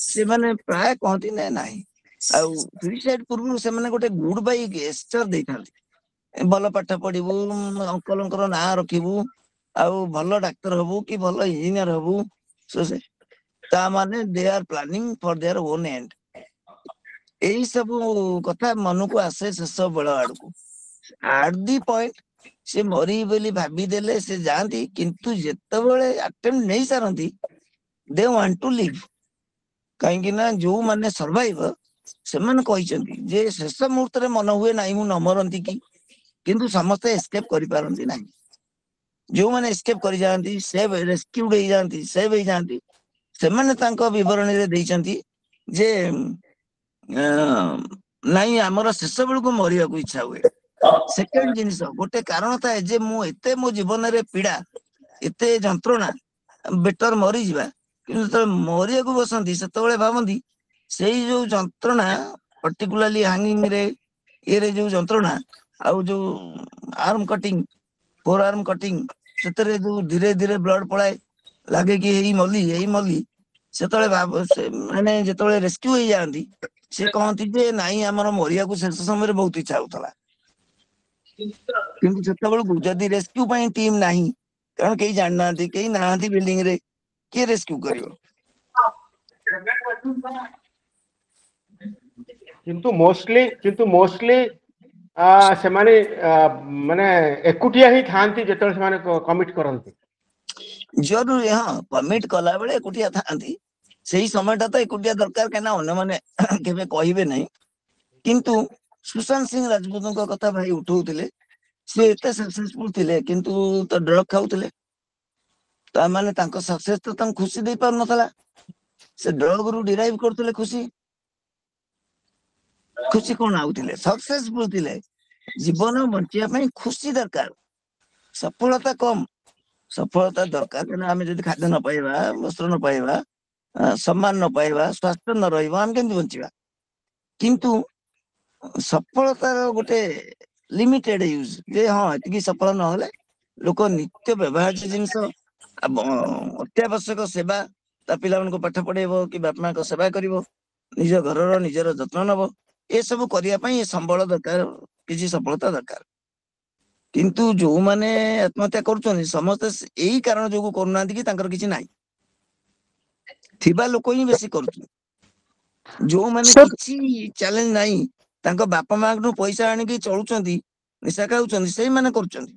ସେମାନେ ପ୍ରାୟ କହନ୍ତି ନା ନାହିଁ। ଆଉ suicide ପୂର୍ବରୁ ସେମାନେ ଗୋଟେ ଗୁଡ୍ ବାଇ ଗେସ୍ଚର ଦେଇଥାନ୍ତି, ଭଲ ପାଠ ପଢିବୁ, ଅଙ୍କଲଙ୍କର ନାଁ ରଖିବୁ, ଆଉ ଭଲ ଡାକ୍ତର ହବୁ କି ଭଲ ଇଞ୍ଜିନିୟର ହବୁ। ତା ମାନେ they are planning for their own end. ଏଇ ସବୁ କଥା ମନକୁ ଆସେ ଶେଷ ବେଳ ଆଡକୁ। ଆଟ୍ ଦି ପଏଣ୍ଟ ସେ ମରିବି ବୋଲି ଭାବିଦେଲେ ସେ ଯାଆନ୍ତି, କିନ୍ତୁ ଯେତେବେଳେ ଆଟେମ୍ପ୍ଟ ନେଇ ସାରନ୍ତି ଦେ ୱାଣ୍ଟ ଟୁ ଲିଭ୍। କାହିଁକି ନା ଯୋଉମାନେ ସର୍ଭାଇଭ ସେମାନେ କହିଛନ୍ତି ଯେ ଶେଷ ମୁହୂର୍ତ୍ତରେ ମନ ହୁଏ ନାହିଁ ମୁଁ ନ ମରନ୍ତି କି, କିନ୍ତୁ ସମସ୍ତେ ଏସ୍କେପ୍ କରିପାରନ୍ତି ନାହିଁ। ଯୋଉମାନେ ଏସ୍କେପ୍ କରିଯାଆନ୍ତି, ସେଭ୍ ରେସ୍କ୍ୟୁଡ ହେଇଯାଆନ୍ତି, ସେଭ୍ ହେଇଯାଆନ୍ତି, ସେମାନେ ତାଙ୍କ ବିବରଣୀରେ ଦେଇଛନ୍ତି ଯେ ନାଇଁ ଆମର ଶେଷ ବେଳକୁ ମରିବାକୁ ଇଚ୍ଛା ହୁଏ। ସେକେଣ୍ଡ ଜିନିଷ ଗୋଟେ କାରଣ ଥାଏ ଯେ ମୁଁ ଏତେ ମୋ ଜୀବନରେ ପୀଡା, ଏତେ ଯନ୍ତ୍ରଣା, ବେଟର ମରିଯିବା। କିନ୍ତୁ ଯେତେବେଳେ ମରିବାକୁ ବସନ୍ତି ସେତେବେଳେ ଭାବନ୍ତି ସେଇ ଯୋଉ ଯନ୍ତ୍ରଣା, ପର୍ଟିକୁଲାରଲି ହାଙ୍ଗିଂ ରେ ଇଏରେ ଯୋଉ ଯନ୍ତ୍ରଣା, ଆଉ ଯୋଉ arm cutting, four arm cutting, ସେଥିରେ ଯୋଉ ଧୀରେ ଧୀରେ ବ୍ଲଡ ପଳାଏ, ଲାଗେ କି ଏଇ ମଲି। ସେତେବେଳେ ମାନେ ଯେତେବେଳେ ରେସ୍କ୍ୟୁ ହେଇଯାଆନ୍ତି ସେ କହନ୍ତି ଯେ ନାଇଁ ଆମର ମରିବାକୁ ଶେଷ ସମୟରେ ବହୁତ ଇଚ୍ଛା ହଉଥିଲା। କିନ୍ତୁ ସେତେବେଳକୁ ଯଦି ରେସ୍କ୍ୟୁ ପାଇଁ ଟିମ୍ ନାହିଁ, କାରଣ କେହି ଜାଣିନାହାନ୍ତି, କେହି ନାହାନ୍ତି ବିଲ୍ଡିଂ ରେ, କିଏ ରେସ୍କ୍ୟୁ କରିବ? କିନ୍ତୁ ମୋଷ୍ଟଲି ସେମାନେ ମାନେ ଏକୁଟିଆ ହିଁ ଥାଆନ୍ତି ଯେତେବେଳେ ସେମାନେ କମିଟ୍ କରନ୍ତି। ଜରୁରୀ, ହଁ, କମିଟ୍ କଲା ବେଳେ ଏକୁଟିଆ ଥାଆନ୍ତି। ସେଇ সময়ଟା ତ ଏକୁଟିଆ ଦରକାର, କାହିଁକିନା ଅନ୍ୟମାନେ କେବେ କହିବେ ନାହିଁ। କିନ୍ତୁ ସୁଶାନ୍ତ ସିଂ ରାଜପୁତଙ୍କ କଥା ଭାଇ ଉଠଉଥିଲେ, ସେ ଏତେ ସକ୍ସେସଫୁଲ ଥିଲେ କିନ୍ତୁ ତ ଡ୍ରଗ୍ ଖାଉଥିଲେ। ତାମାନେ ତାଙ୍କ ସକ୍ସେସ ତ ତାଙ୍କୁ ଖୁସି ଦେଇ ପାରୁନଥିଲା, ସେ ଡ୍ରଗ ରୁ ଡିରାଇଭ୍ କରୁଥିଲେ ଖୁସି। କଣ ଆଉଥିଲେ? ସକ୍ସେସଫୁଲ ଥିଲେ। ଜୀବନ ବଞ୍ଚିବା ପାଇଁ ଖୁସି ଦରକାର, ସଫଳତା କମ, ସଫଳତା ଦରକାର। କାରଣ ଆମେ ଯଦି ଖାଦ୍ୟ ନ ପାଇବା, ବସ୍ତ୍ର ନ ପାଇବା, ସମ୍ମାନ ନ ପାଇବା, ସ୍ୱାସ୍ଥ୍ୟ ନ ରହିବ, ଆମେ କେମିତି ବଞ୍ଚିବା? କିନ୍ତୁ ସଫଳତାର ଗୋଟେ ଲିମିଟେଡ ୟୁଜ, ଯେ ହଁ ଏତିକି ସଫଳ ନହେଲେ ଲୋକ ନିତ୍ୟ ବ୍ୟବହାର୍ଯ୍ୟ ଜିନିଷ, ଅତ୍ୟାବଶ୍ୟକ ସେବା, ତା ପିଲାମାନଙ୍କୁ ପାଠ ପଢେଇବ କି ବାପା ମାଙ୍କ ସେବା କରିବ, ନିଜ ଘରର ନିଜର ଯତ୍ନ ନବ, ଏସବୁ କରିବା ପାଇଁ ସମ୍ବଳ ଦରକାର, କିଛି ସଫଳତା ଦରକାର। କିନ୍ତୁ ଯୋଉମାନେ ଆତ୍ମହତ୍ୟା କରୁଛନ୍ତି ସମସ୍ତେ ଏଇ କାରଣ ଯୋଗୁ କରୁନାହାନ୍ତି କି ତାଙ୍କର କିଛି ନାହିଁ, ଥିବା ଲୋକ ହିଁ ବେଶୀ କରୁଛନ୍ତି। ଯୋଉମାନେ କିଛି ଚ୍ୟାଲେଞ୍ଜ ନାହିଁ, ତାଙ୍କ ବାପା ମାଙ୍କଠୁ ପଇସା ଆଣିକି ଚଳୁଛନ୍ତି, ନିଶା ଖାଉଛନ୍ତି, ସେଇମାନେ କରୁଛନ୍ତି।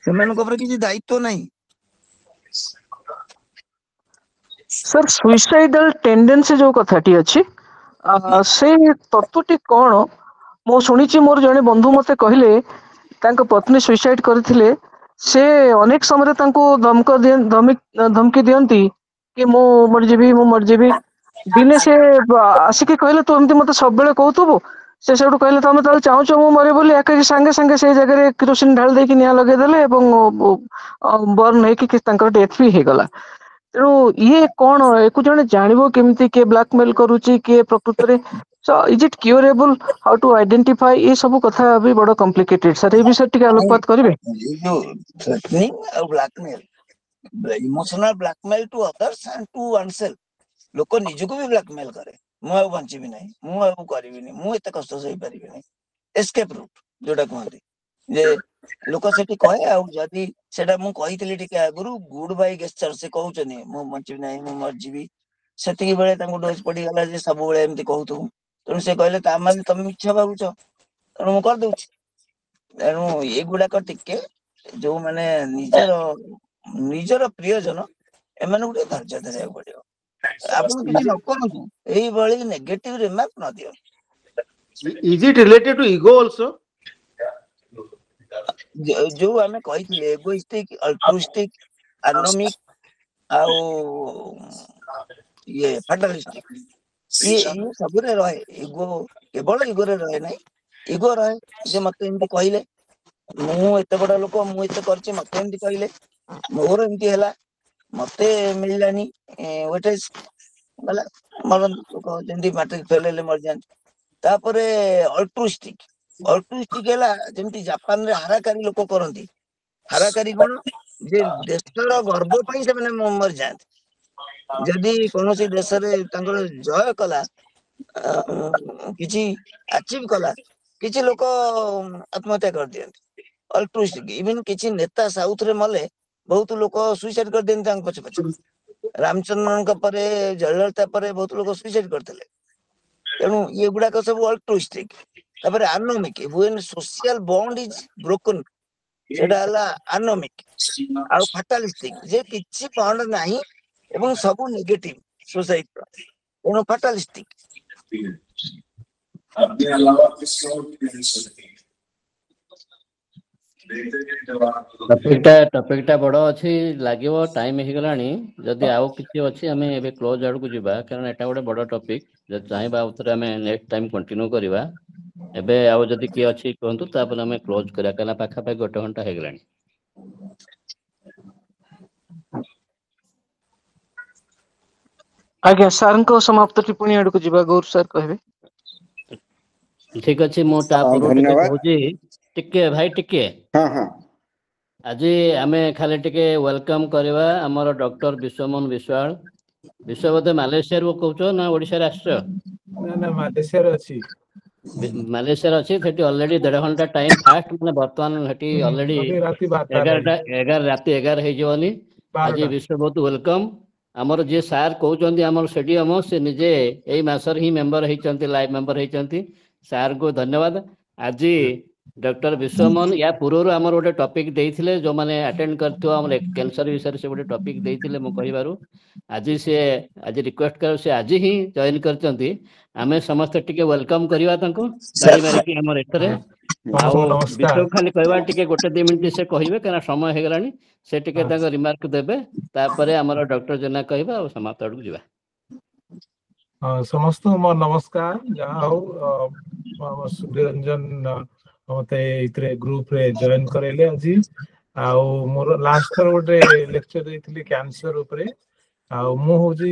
ସେମାନଙ୍କ ଉପରେ କିଛି ଦାୟିତ୍ୱ ନାହିଁ। ସାର୍ ସୁଇସାଇଡାଲ ଟେଣ୍ଡେନ୍ସି ଯୋଉ କଥାଟି ଅଛି, ସେଇ ତତ୍ତ୍ୱଟି କଣ? ମୁଁ ଶୁଣିଛି, ମୋର ଜଣେ ବନ୍ଧୁ ମତେ କହିଲେ ତାଙ୍କ ପତ୍ନୀ ସୁଇସାଇଡ କରିଥିଲେ। ସେ ଅନେକ ସମୟରେ ତାଙ୍କୁ ଧମକି ଦିଅନ୍ତି କି ମୁଁ ମରିଯିବି। ଦିନେ ସେ ଆସିକି କହିଲେ ତୁ ଏମିତି ମତେ ସବୁବେଳେ କହୁଥିବୁ। ସେ ସେଠୁ କହିଲେ ତମେ ତାହେଲେ ଚାହୁଁଛ ମୁଁ ମରିବି ବୋଲି, ଏକାକି ସାଙ୍ଗେ ସାଙ୍ଗେ ସେଇ ଜାଗାରେ କିରୋସିନ ଢାଳି ଦେଇକି ନିଆଁ ଲଗେଇଦେଲେ ଏବଂ ବର୍ନ ହେଇକି ତାଙ୍କର ଡେଥ ବି ହେଇଗଲା। ତେଣୁ ଇଏ କଣ, ୟାକୁ ଜଣେ ଜାଣିବ କେମିତି କିଏ ବ୍ଲାକମେଲ କରୁଛି, କିଏ ପ୍ରକୃତରେ is it curable, how to identify, ଏ ସବୁ କଥା ବି ବଡ କମ୍ପ୍ଲିକେଟେଡ। ସାର୍ ଏ ବିଷୟରେ ଟିକେ ଆଲୋକପାତ କରିବେ? Emotional blackmail to others and to oneself. ଲୋକ ନିଜକୁ ବି ବ୍ଲାକମେଲ କରେ, ମୁଁ ଆଉ ବଞ୍ଚିବି ନାହିଁ, ମୁଁ ଆଉ କରିବିନି, ମୁଁ ଏତେ କଷ୍ଟ ସହିପାରିବିନି। ଏସ୍କେପ ରୁଟ ଯୋଉଟା କୁହନ୍ତି, ଯେ ଲୋକ ସେଠି କହେ। ଆଉ ଯଦି ସେଟା ମୁଁ କହିଥିଲି ଟିକେ ଆଗରୁ, ଗୁଡ ବାଇ ଗେସ୍ଚର, ସେ କହୁଛନ୍ତି ମୁଁ ବଞ୍ଚିବି ନାହିଁ, ମୁଁ ମରିଯିବି। ସେତିକି ବେଳେ ତାଙ୍କୁ ଡୋଜ ପଡିଗଲା ଯେ ସବୁବେଳେ ଏମିତି କହୁଥିବୁ। ତେଣୁ ସେ କହିଲେ ତା ମାନେ ତମେ ମିଛ ଭାବୁଛ, ତେଣୁ ମୁଁ କରିଦଉଛି। ତେଣୁ ଏଗୁଡାକ ଟିକେ ଯୋଉମାନେ ନିଜର ପ୍ରିୟଜନ, ଏମାନଙ୍କୁ ଟିକେ ଧୈର୍ଯ୍ୟ ଧରିବାକୁ ପଡିବ। ଆପଣ କିଛି ନ କରନ୍ତୁ, ଏଇଭଳି ନେଗେଟିଭ ରିମାର୍କ ନ ଦିଅନ୍ତୁ। Is it related to ego also? ଯୋଉ ଆମେ କହିଥିଲେ ଏଗୋଇଷ୍ଟିକ, ଅଲ୍ଟ୍ରୁଇଷ୍ଟିକ, ଆନୋମିକ ଆଉ ଇଏ ଫାଟାଲିଷ୍ଟିକ, ଇଏ ସବୁରେ ରହେ। ଇଗୋ କେବଳ ଇଗୋରେ ରହେ ନାହିଁ, ଇଗୋ ରହେ ଯେ ମତେ ଏମିତି କହିଲେ, ମୁଁ ଏତେ ବଡ ଲୋକ, ମୁଁ ଏତେ କରିଛି, ମତେ ଏମିତି କହିଲେ, ମୋର ଏମିତି ହେଲା, ମତେ ମିଳିଲାନି ୱେଟେଜ, ଗଲା ମରନ୍ତି ଲୋକ, ଯେମିତି ମାଟ୍ରିକ ଫେଲ ହେଲେ ମରିଯାଆନ୍ତି। ତାପରେ ଅଲ୍ଟ୍ରୁଇଷ୍ଟିକ ହେଲା ଯେମିତି ଜାପାନରେ ହାରାକାରୀ ଲୋକ କରନ୍ତି। ହାରାକାରୀ କଣ? ଯେ ଦେଶର ଗର୍ବ ପାଇଁ ସେମାନେ ମରି ଯାଆନ୍ତି। ଯଦି କୌଣସି ଦେଶରେ ତାଙ୍କର ଜୟ କଲା, କିଛି ଆଚିଭ କଲା, କିଛି ଲୋକ ଆତ୍ମହତ୍ୟା କରିଦିଅନ୍ତି ଅଲ୍ଟ୍ରୁଇଷ୍ଟିକ। ଇଭେନ କିଛି ନେତା ସାଉଥ ରେ ମଲେ ବହୁତ ଲୋକ ସୁଇସାଇଡ କରିଦିଅନ୍ତି ତାଙ୍କ ପଛେ ପଛେ। ରାମଚନ୍ଦ୍ରଙ୍କ ପରେ, ଜୟଲଳିତା ପରେ ବହୁତ ଲୋକ ସୁଇସାଇଡ କରିଥିଲେ। ତେଣୁ ଏଗୁଡାକ ସବୁ ଅଲ୍ଟ୍ରୁଇଷ୍ଟିକ। ତାପରେ anomic, when social bond is broken, ସେଟା ହେଲା ଆନୋମିକ। ଆଉ ଫାଟାଲିଷ୍ଟିକ, ଯେ କିଛି ବଣ୍ଡ ନାହିଁ ଏବଂ ସବୁ ନେଗେଟିଭ ସୋସାଇଟିର, ତେଣୁ ଫାଟାଲିଷ୍ଟିକ। ଟପିକଟା ବଡ ଅଛି, ଲାଗିବ, ଟାଇମ ହେଇଗଲାଣି। ଯଦି ଆଉ କିଛି ଅଛି ଆମେ ଏବେ କ୍ଲୋଜ ଆଡକୁ ଯିବା, କାରଣ ଏଟା ଗୋଟେ ବଡ ଟପିକ। ଯଦି ଚାହିଁବା ଆଉ ଥରେ ଆମେ ନେକ୍ସଟ ଟାଇମ କଣ୍ଟିନ୍ୟୁ କରିବା। ଏବେ ଆଉ ଯଦି କିଏ ଅଛି କୁହନ୍ତୁ, ତାପରେ ଆମେ କ୍ଲୋଜ କରିବା, କାରଣ ପାଖାପାଖି 1 ଘଣ୍ଟା ହେଇଗଲାଣି। ଆଜ୍ଞା, ସାରଙ୍କ ସମାପ୍ତ ଟିପ୍ପଣୀ ଆଡକୁ ଯିବା। ଗୌର ସାର୍ କହିବେ। ଠିକ ଅଛି, ମୁଁ ତା ପୂର୍ବରୁ ଟିକେ ଧନ୍ୟବାଦ। କହୁଛି, ଟିକେ ଭାଇ ଟିକେ ହଁ ହଁ ଆଜି ଆମେ ଖାଲି ଟିକେ ୱେଲକମ କରିବା ଆମର ଡକ୍ଟର ବିଶ୍ୱମୋହନ ବିଶ୍ୱାଳ। ବିଶ୍ୱ ବୋଧେ ମାଲେସିଆରୁ କହୁଛ ନା ଓଡିଶାରେ ଆସିଛ? ନା ମାଲେସିଆରେ ଅଛି। ମାଲେସିଆରେ ଅଛି। ସେଠି ଅଲରେଡି 1.5 ଘଣ୍ଟା ଟାଇମ ଫାଷ୍ଟ, ମାନେ ବର୍ତ୍ତମାନ ସେଠି ଅଲରେଡି ରାତି 12ଟା ହେଲାଣି। ରାତି 11 ହେଇଯିବନି। ଆଜି 12ଟା। ବିଶ୍ୱ ବହୁତ ୱେଲକମ। ଆମର ଯିଏ ସାର୍ କହୁଛନ୍ତି ଆମର ଷ୍ଟେଡିୟମ, ସେ ନିଜେ ଏଇ ମାସରେ ହିଁ ମେମ୍ବର ହେଇଛନ୍ତି, ଲାଇଭ ମେମ୍ବର ହେଇଛନ୍ତି। ସାରଙ୍କୁ ଧନ୍ୟବାଦ। ଆଜି ଡକ୍ଟର ବିଶ୍ୱମୋହନ ୟା ପୂର୍ବରୁ ଆମର ଗୋଟେ ଟପିକ ଦେଇଥିଲେ, ଯୋଉମାନେ ଆଟେଣ୍ଡ କରିଥିବ ଆମର କ୍ୟାନ୍ସର ବିଷୟରେ ସେ ଗୋଟେ ଟପିକ ଦେଇଥିଲେ। ମୁଁ କହିବାରୁ ଆଜି ରିକ୍ୱେଷ୍ଟ କରୁ, ସେ ଆଜି ହିଁ ଜଏନ କରିଛନ୍ତି। ଆମେ ସମସ୍ତେ ଟିକେ ୱେଲକମ କରିବା ତାଙ୍କୁ, ତାଳି ମାରିକି ଆମର ଏଠାରେ। ଆଉ ସମସ୍ତଙ୍କୁ ନମସ୍କାର। ବିଶ୍ୱକୁ ଖାଲି କହିବା ଟିକେ 1-2 ମିନିଟ ସେ କହିବେ, କାରଣ ସମୟ ହେଇଗଲାଣି। ସେ ଟିକେ ତାଙ୍କ ରିମାର୍କ ଦେବେ, ତାପରେ ଆମର ଡକ୍ଟର ଜେନା କହିବା, ଆଉ ସମାପ୍ତ ଆଡକୁ ଯିବା। ସମସ୍ତଙ୍କୁ ମୋର ନମସ୍କାର। ଯାହା ହଉ ସୂର୍ଯ୍ୟ ରଞ୍ଜନ ମତେ ଏଇଥିରେ ଗ୍ରୁପରେ ଜଏନ କରେଇଲେ ଆଜି। ଆଉ ମୋର ଲାଷ୍ଟ ଥର ଗୋଟେ ଲେକ୍ଚର ଦେଇଥିଲି କ୍ୟାନ୍ସର ଉପରେ। ଆଉ ମୁଁ ହଉଛି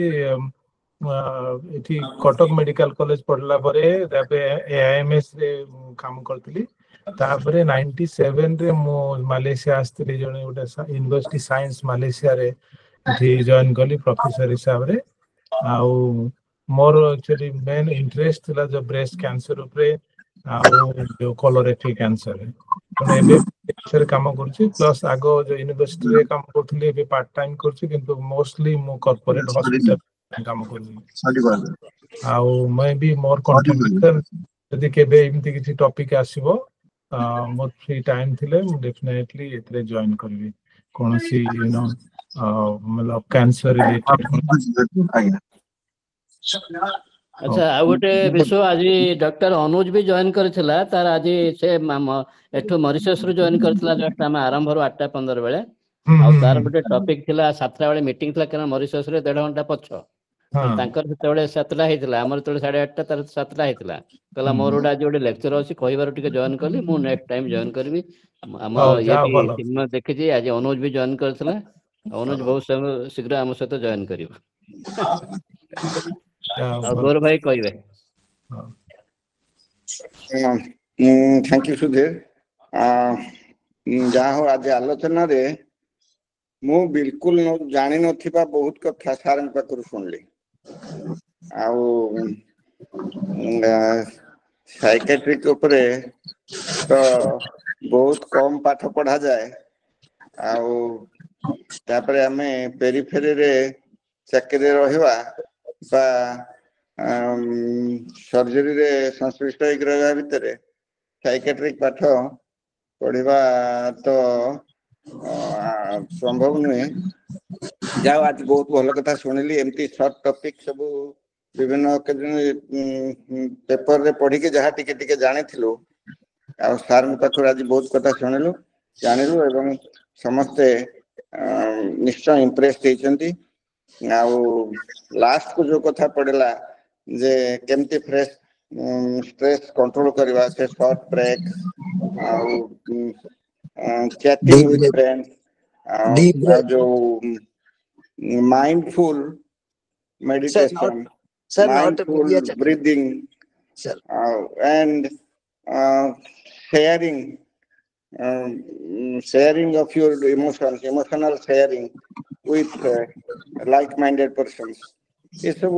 ଏଠି କଟକ ମେଡିକାଲ କଲେଜ ପଢିଲା ପରେ ତାପରେ AIMS ରେ କାମ କରିଥିଲି। ତାପରେ 97 ରେ ମୁଁ ମାଲେସିଆ ଆସିଥିଲି, ଜଣେ ଗୋଟେ ୟୁନିଭର୍ସିଟି ସାଇନ୍ସ ମାଲେସିଆରେ ଏଠି ଜଏନ କଲି ପ୍ରଫେସର ହିସାବରେ। ଆଉ ମୋର ଆକ୍ଚୁଆଲି ମେନ୍ ଇଣ୍ଟରେଷ୍ଟ ଥିଲା ଯୋଉ ବ୍ରେଷ୍ଟ କ୍ୟାନ୍ସର ଉପରେ, ଆଉ ଯୋଉ କଲୋରେକ୍ଟାଲ କ୍ୟାନ୍ସର। ଏବେ ବିଷୟରେ କାମ କରୁଛି, ପ୍ଲସ ଆଗ ଯୋଉ ୟୁନିଭର୍ସିଟିରେ କାମ କରୁଥିଲି, ଏବେ ପାର୍ଟ ଟାଇମ କରୁଛି। କିନ୍ତୁ ମୋଷ୍ଟଲି ମୁଁ କର୍ପୋରେଟ ହସ୍ପିଟାଲ କାମ କରୁଛି। ଆଉ ମେ ବି ମୋର କଣ୍ଟ୍ରିବ୍ୟୁସନ, ଯଦି କେବେ ଏମିତି କିଛି ଟପିକ ଆସିବ, ମୋର ଫ୍ରି ଟାଇମ ଥିଲେ ମୁଁ ଡେଫିନେଟଲି ଏଥିରେ ଜଏନ କରିବି। କୌଣସି କ୍ୟାନ୍ସର ରିଲେଟେଡ। ଆଚ୍ଛା, ଆଉ ଗୋଟେ ବିଷୟ, ଆଜି ଡକ୍ଟର ଅନୁଜ ବି ଜଏନ କରିଥିଲା। ତାର ଆଜି ସେ ଏଠୁ ମରିସସରୁ ଜଏନ କରିଥିଲା, ଜଷ୍ଟ ଆମେ ଆରମ୍ଭରୁ 8:15 ବେଳେ। ଆଉ ତାର ଗୋଟେ ଟପିକ ଥିଲା, 7ଟା ବେଳେ ମିଟିଂ ଥିଲା, କାରଣ ମରିସସରେ 1.5 ଘଣ୍ଟା ପଛ। ତାଙ୍କର ସେତେବେଳେ 7ଟା ହେଇଥିଲା, ଆମର ଯେତେବେଳେ 8:30, ତାର 7ଟା ହେଇଥିଲା। କହିଲା ମୋର ଗୋଟେ ଆଜି ଗୋଟେ ଲେକ୍ଚର ଅଛି, କହିବାରୁ ଟିକେ ଜଏନ କଲି। ମୁଁ ନେକ୍ସଟ ଟାଇମ ଜଏନ କରିବି। ଆମ ଇଏ ବି ଦେଖିଛି, ଆଜି ଅନୁଜ ବି ଜଏନ କରିଥିଲା। ଅନୁଜ ବହୁତ ଶୀଘ୍ର ଆମ ସହିତ ଜଏନ କରିବ। ଆଉ ଗୌର ଭାଇ କହିବେ। Thank you Sudhir. ଯାହା ହଉ ଆଜି ଆଲୋଚନାରେ ମୁଁ ବିଲକୁଲ ଜାଣିନଥିବା ବହୁତ କଥା ସାରଙ୍କ ପାଖରୁ ଶୁଣିଲି। ଆଉ ସାଇକେଟ୍ରିକ ଉପରେ ତ ବହୁତ କମ ପାଠ ପଢାଯାଏ। ଆଉ ତାପରେ ଆମେ ପେରିଫେରିରେ ଚାକିରିରେ ରହିବା ବା ସର୍ଜରୀରେ ସଂଶ୍ଳିଷ୍ଟ ହେଇକି ରହିବା ଭିତରେ ସାଇକେଟ୍ରିକ ପାଠ ପଢିବା ତ ସମ୍ଭବ ନୁହେଁ। ଯାଉ ଆଜି ବହୁତ ଭଲ କଥା ଶୁଣିଲି। ଏମିତି ସର୍ଟ ଟପିକ ସବୁ ବିଭିନ୍ନ ପେପରରେ ପଢିକି ଯାହା ଟିକେ ଟିକେ ଜାଣିଥିଲୁ, ଆଉ ସାରଙ୍କ ପାଖରୁ ଆଜି ବହୁତ କଥା ଶୁଣିଲୁ, ଜାଣିଲୁ, ଏବଂ ସମସ୍ତେ ନିଶ୍ଚୟ ଇମ୍ପ୍ରେସ ହେଇଛନ୍ତି। ଆଉ ଲାଷ୍ଟ କୁ ଯୋଉ କଥା ପଡିଲା ଯେ କେମିତି ଷ୍ଟ୍ରେସ୍ କଣ୍ଟ୍ରୋଲ କରିବା, ସେ ସର୍ଟ ବ୍ରେକ୍ ଆଉ ଚାଟିଂ ୱିଥ୍ ଫ୍ରେଣ୍ଡସ୍, ଆଉ ଯୋଉ mindful meditation, mindful breathing, and sharing sharing of your emotions, emotional sharing with like-minded persons. ये सब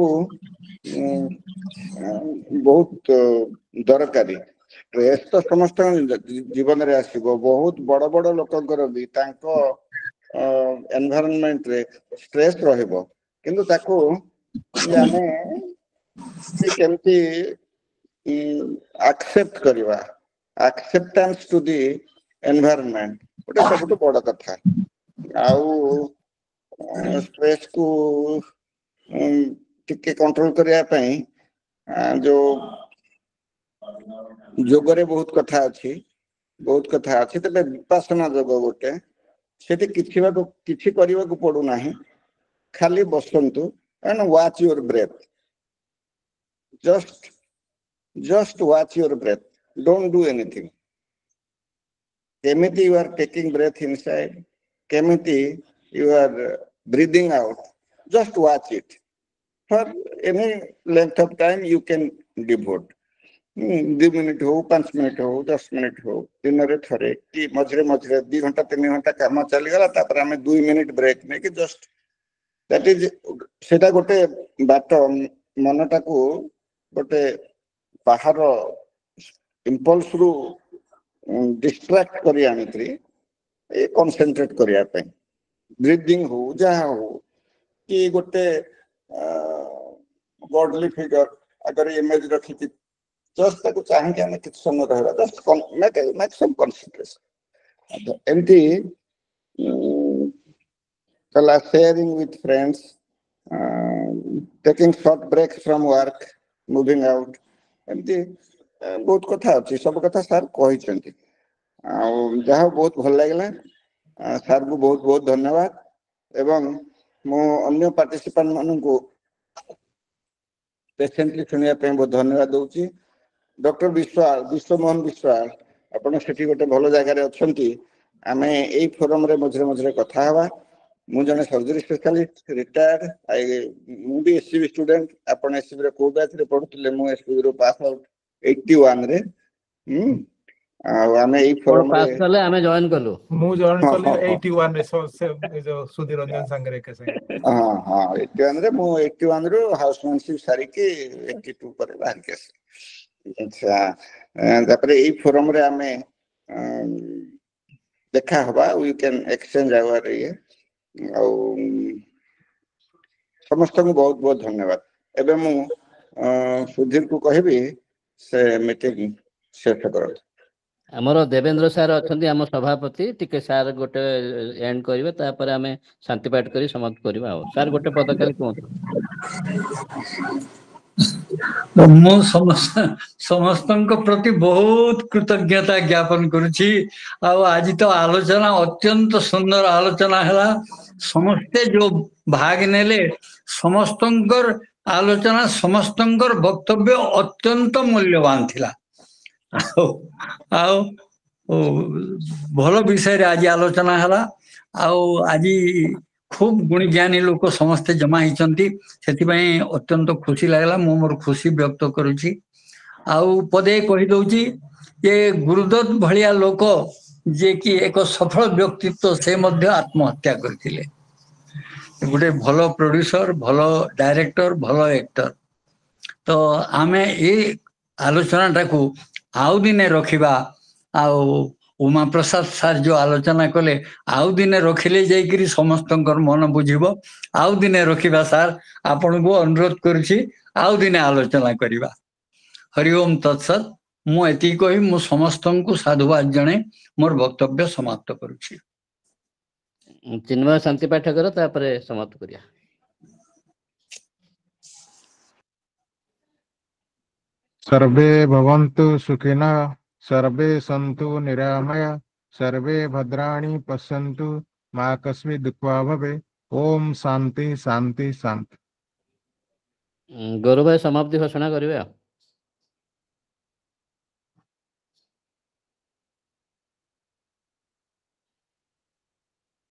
बहुत दरकारी। स्ट्रेस तो समस्त जीवन रे आसीबो, बहुत बड़ बड़ लोकंकर भी तांको एनवायरनमेंट रे स्ट्रेस रहइबो, किंतु ताको आमे केमती एक्सेप्ट करवा, एक्सेप्टेंस टू दी एनवायरनमेंट गोटे सबुठ बड़ कथा। आउ स्ट्रेस को टिके कंट्रोल करया पई जो जोगरे बहुत कथा अछि तबे विपස්සना जोग गोटे सेठी किछि करिवा को पडु नाही, खाली बसंतु and watch your breath, just watch your breath, don't do anything. केमिति you are taking breath inside, केमिति you are breathing out, just watch it for any length of time you can devote. 2 minute हो, 5 minute हो, 10 minute हो, दिन रे थरे कि मझरे मझरे 2 घंटा 3 घंटा काम चली गला तापर हमें 2 मिनिट ब्रेक ने कि जस्ट दैट इज सेटा गोटे बाट मनटा को गोटे बाहर इंपल्स रु डिस्ट्रैक्ट करी आनित्री ए कंसंट्रेट करिया पे ब्रीदिंग हो जा हो कि गोटे गॉडली फिगर अगर इमेज रखी जस्ट ताको चाहे कि हमें किछ समय रहबा जस्ट मेक सम कंसंट्रेशन एमती कला sharing with friends, taking short breaks from work, moving out, एमती बहुत कथा अछि। सब कथा सर कहि छथि जहाँ बहुत भल लागला। सर को बहुत बहुत धन्यवाद एवं मो अन्य पार्टिसिपेंट मानन को पेशेंटली सुनिया पे बहुत धन्यवाद दूची। डॉक्टर विश्वमोहन विश्वास आपण सेठी गोटे भल जगह अच्छी, आम यही फोरम रे मझे मझे कथा हवा। मु जने सर्जरी स्पेशलिस्ट रिटायर्ड, मु भी एससीबी स्टूडेंट। आपण एससीबी रे को बैच रे पढुतले, मु एससीबी रो पास आउट 81 रे। आम यही फोरम पास रे कले आमे जॉइन कलु, मु जॉइन कले 81 रे जो सुधीर रंजन संगे के संगे। हां हां 81 रे मु 81 रो हाउसमैनशिप सारी के 82 पर बाहर के। अच्छा तापरे एई फोरम रे आमे देखा हवा, वी कैन एक्सचेंज आवर ये समस्त को बहुत बहुत धन्यवाद। एबे मु सुधीर को कहबी से मीटिंग शेष कर। हमर देवेंद्र सर अछंती हम सभापति, टिके सर गोटे एंड करिवे तापर हमें शांति पाठ करी समाप्त करबा। हो सर गोटे पद खाली कोन मु समस्त प्रति बहुत कृतज्ञता ज्ञापन करुछि। आज तो आलोचना अत्यंत सुंदर आलोचना है। समस्ते जो भाग नेले समस्तंकर आलोचना समस्तंकर वक्तव्य अत्यंत मूल्यवान थिला। आओ भल विषय आज आलोचना है। आज खूब गुणी ज्ञानी लोक समस्ते जमा होती, से अत्यंत खुशी लगला। मु मोर खुशी व्यक्त करुछि। आउ पदे कही दउछि ये गुरुदत्त भलिया लोक जे कि एक सफल व्यक्तित्व से मध्य आत्महत्या करथिले। गोटे भल प्रोड्यूसर, भल डायरेक्टर, भल एक्टर। तो आमे ये आलोचना टाकू आउ दिने रखिबा। आउ उमा प्रसाद सर जो आलोचना कले आउ दिने रखिले जाइकरी समस्तंकर मन बुझिबो। आउ दिने रखिबा सर, आपन को अनुरोध करुछि आउ दिने आलोचना करिबा। हरि ओम तत्सत। मु एति कहि मु समस्तंकु साधुवाद जणे मोर वक्तव्य समाप्त करुछि। चिन्मय शांति पाठ कर तापरे समाप्त करिया। सर्वे भवन्तु सुखिनः, सर्वे सन्तु निरामया, सर्वे भद्राणि पश्यन्तु, मा कस्मिन् दुःखा भवेत्। ओम शांति शांति शांति। गौरव भाई समाप्ति घोषणा करिवे।